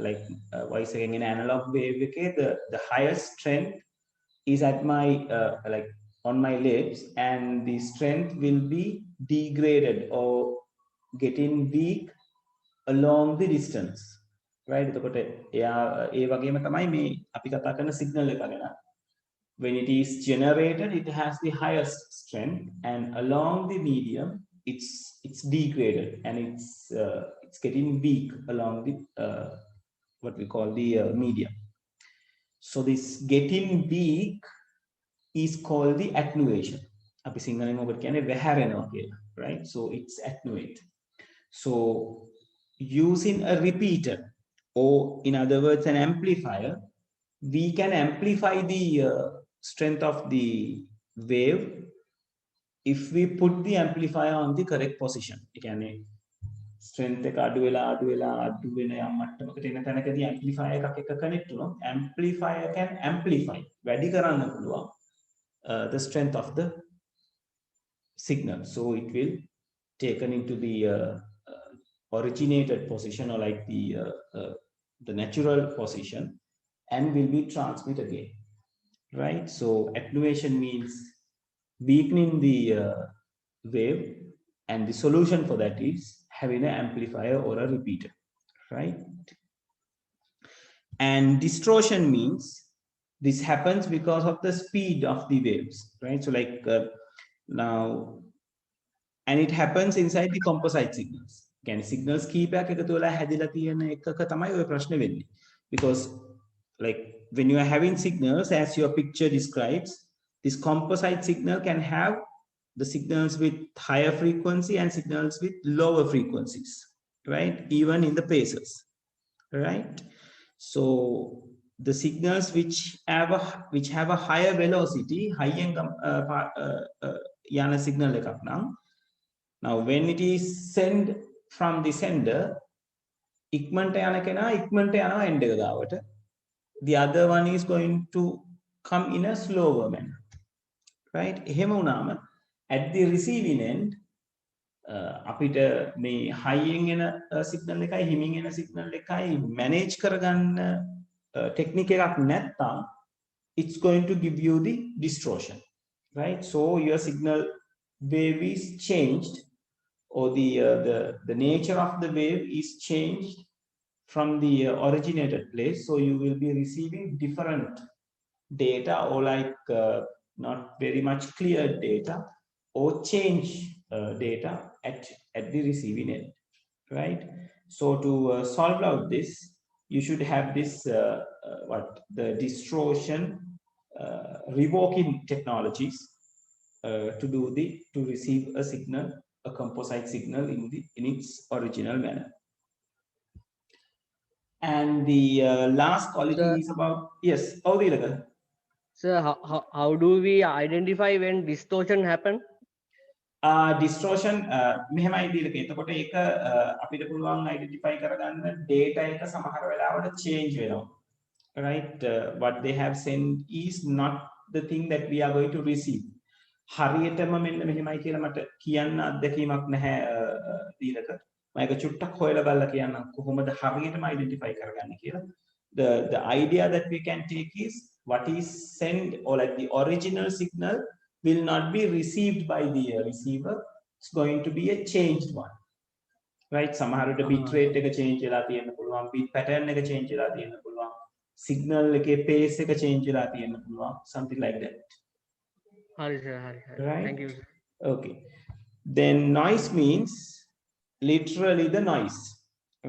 like voice එකෙන් එන analog wave එකේ the highest strength is at my like on my lips and the strength will be degraded or getting weak along the distance. Right? එතකොට එයා ඒ වගේම තමයි මේ අපි කතා කරන signal එක ගැන. When it is generated, it has the highest strength, and along the medium, it's degraded and it's getting weak along the what we call the medium. So this getting weak is called the attenuation. අපි සිංහලෙන් ඔබට කියන්නේ වැහැරෙනවා කියලා, right? So it's attenuate. So using a repeater, or in other words an amplifier, we can amplify the strength of the wave if we put the amplifier on the correct position. ඒ කියන්නේ strength එක අඩු වෙන යම් මට්ටමකට එන තැනකදී amplifier එකක් එක connect වුණොත් amplifier can amplify වැඩි කරන්න පුළුවන් the strength of the signal. So it will taken into the originated position or like the natural position and will be transmitted again, right? So attenuation means weakening the wave, and the solution for that is having an amplifier or a repeater, right? And distortion means this happens because of the speed of the waves, right? So like now, and it happens inside the composite signals. Again, signals කීපයක් එකතු වෙලා හැදිලා තියෙන එකක තමයි ඔය ප්‍රශ්නේ වෙන්නේ. Because like when you are having signals as your picture describes, this composite signal can have the signals with higher frequency and signals with lower frequencies, right? Even in the phases, right? So the signals which have a higher velocity, high-end yana signal එකක් නම්, now when it is sent from the sender, ඉක්මනට යන කෙනා ඉක්මනට යනවා end එක ගාවට. The other one is going to come in a slower manner, right? එහෙම වුණාම at the receiving end අපිට මේ high එකෙන් එන signal එකයි හිමින් එන signal එකයි manage කරගන්න technique එකක් නැත්නම් it's going to give you the distortion, right? So your signal wave is changed, or the nature of the wave is changed from the originated place. So you will be receiving different data, or like not very much clear data, or change data at the receiving end, right? So to solve out this, you should have this the distortion revoking technologies to receive a signal a composite signal in its original manner. And the last quality Sir, is about, yes, Audilaka. sir, how do we identify when distortion happen? Distortion මෙහෙමයි දීලා එතකොට ඒක අපිට පුළුවන් identify කරගන්න data එක සමහර වෙලාවට change වෙනවා. Right, what they have sent is not the thing that we are going to receive. හරියටම මෙන්න මෙහෙමයි කියලා මට කියන්න අත්දැකීමක් නැහැ දීලක. මම ඒක චුට්ටක් හොයලා බලලා කියන්නම් කොහොමද හරියටම identify කරගන්නේ කියලා. The idea that we can take is what is sent, or like the original signal will not be received by the receiver. It's going to be a changed one. Right, සමහරවිට bit rate එක change වෙලා තියෙන්න පුළුවන්, bit pattern එක change වෙලා තියෙන්න පුළුවන්, signal එකේ pace එක change වෙලා තියෙන්න පුළුවන්, something like that. Hari, sir, Right. Thank you, sir. Okay, then noise means literally the noise,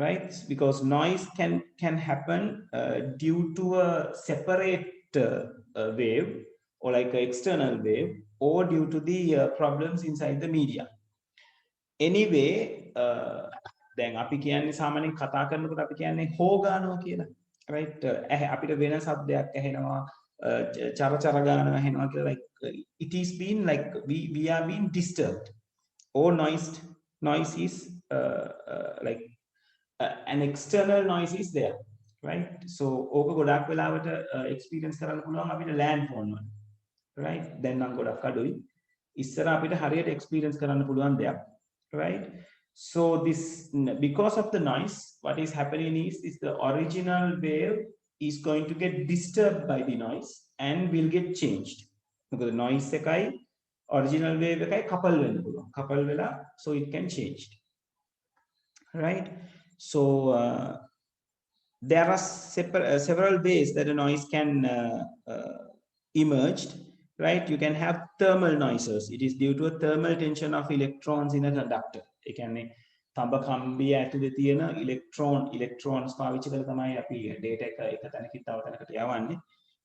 right? Because noise can happen due to a separate wave, or like an external wave, or due to the problems inside the media. Anyway, දැන් අපි කියන්නේ සාමාන්‍යයෙන් කතා කරනකොට අපි කියන්නේ හෝ ගන්නවා කියලා, right? අපිට වෙන શબ્දයක් ඇහෙනවා, චර ගානවා ඇහෙනවා කියලා, like it is been like we are being disturbed, or noise is like an external noise is there, right? So ඕක ගොඩක් වෙලාවට experience කරන්න පුළුවන් අපිට land phone වල, right? දැන් නම් ගොඩක් අඩුයි, ඉස්සර අපිට හරියට experience කරන්න පුළුවන් දෙයක්, right? So this, because of the noise, what is happening is the original wave is going to get disturbed by the noise and will get changed. Because the noise එකයි original wave එකයි couple වෙන්න පුළුවන්, couple වෙලා, so it can change, right? So there are several ways that a noise can emerge, right? You can have thermal noises. It is due to a thermal tension of electrons in a conductor. ඒ කියන්නේ තඹ කම්බිය ඇතුලේ තියෙන electrons පාවිච්චි කරලා තමයි අපි data එක තැනකින් තව තැනකට යවන්නේ.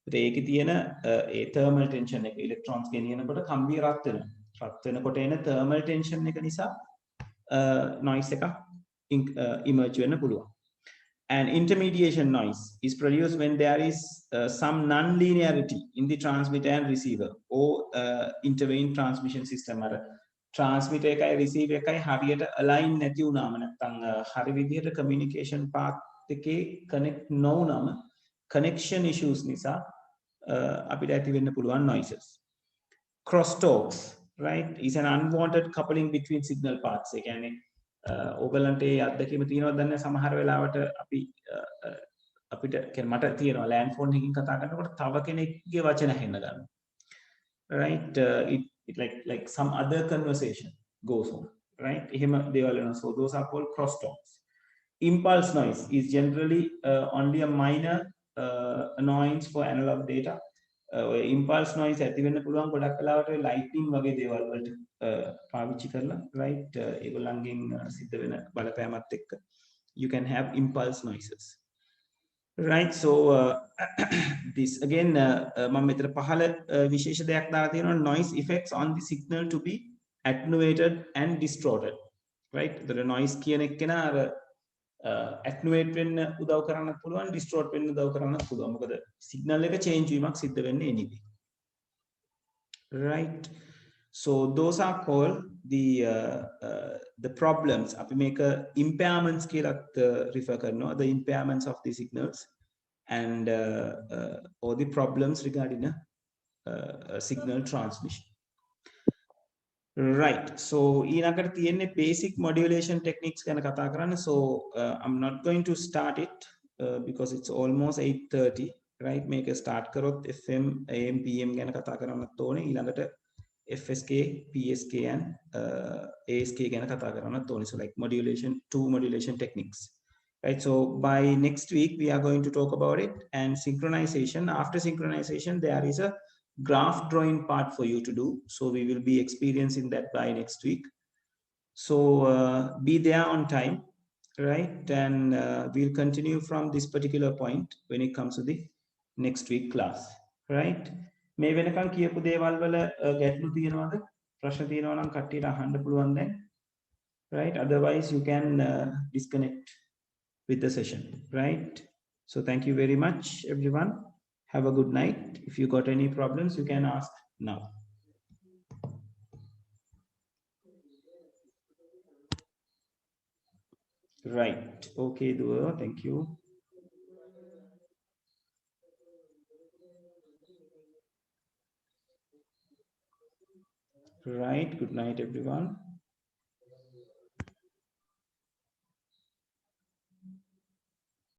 ඒත් ඒකේ තියෙන ඒ thermal tension එක electrons ගෙනියනකොට කම්බිය රත් වෙනවා. රත් වෙනකොට එන thermal tension එක නිසා noise එකක් emerge වෙන්න පුළුවන්. And intermediation noise is produced when there is some non-linearity in the transmitter and receiver, or intervening transmission system. Transmitter එකයි receiver එකයි හරියට align නැති වුණාම නැත්නම් හරි විදිහට communication path එකේ connect නොවුනම connection issues නිසා අපිට ඇති වෙන්න පුළුවන් noises. Crosstalks, right, is an unwanted coupling between signal paths. ඒ කියන්නේ ඕගලන්ට ඒ අත්දැකීම තියෙනවද දන්නේ, සමහර වෙලාවට අපිට මට තියෙනවා land phone එකකින් කතා කරනකොට තව කෙනෙක්ගේ වචන ඇහෙන්න ගන්නවා, right? It like some other conversation goes on, right? එහෙම දේවල් වෙනවා. So those are called crosstalks. Impulse noise is generally only a minor annoyance for analog data. Impulse noise ඇති වෙන්න පුළුවන් ගොඩක් වෙලාවට lightning වගේ දේවල් වලට පාවිච්චි කරලා, right? ඒගොල්ලන්ගෙන් සිද්ධ වෙන බලපෑමත් එක්ක you can have impulse noises, right? So this again මම මෙතන පහළ විශේෂ දෙයක් දාලා තියෙනවා, noise effects on the signal to be attenuated and distorted, right? The noise කියන එකේන අර attenuate වෙන්න උදව් කරන්නත් පුළුවන්, distort වෙන්න උදව් කරන්නත් පුළුවන්. මොකද signal එක change වීමක් සිද්ධ වෙන්නේ anyway, right? So those are called the problems. අපි මේක impairments කියලා refer කරනවා, the impairments of the signals and or the problems regarding signal transmission. Right, so ඊළඟට තියෙන්නේ basic modulation techniques ගැන කතා කරන්න. So I'm not going to start it because it's almost 8:30, right? මේක start කරොත් FM AM PM ගැන කතා කරන්නත් ඕනේ, ඊළඟට FSK PSK and ASK ගැන කතා කරන්නත් ඕනේ. So like two modulation techniques, right? So by next week we are going to talk about it, and synchronization. After synchronization there is a graph drawing part for you to do, so we will be experiencing that by next week. So be there on time, right? And we'll continue from this particular point when it comes to the next week class, right? මේ වෙනකන් කියපු දේවල් වල ගැටලු තියෙනවද, ප්‍රශ්න තියෙනවා නම් කට්ටියට අහන්න පුළුවන් දැන්. right? Otherwise, you can disconnect with the session, right? So thank you very much, everyone. Have a good night. If you got any problems, you can ask now. Right. Okay, Dua. Thank you. Right. Good night, everyone.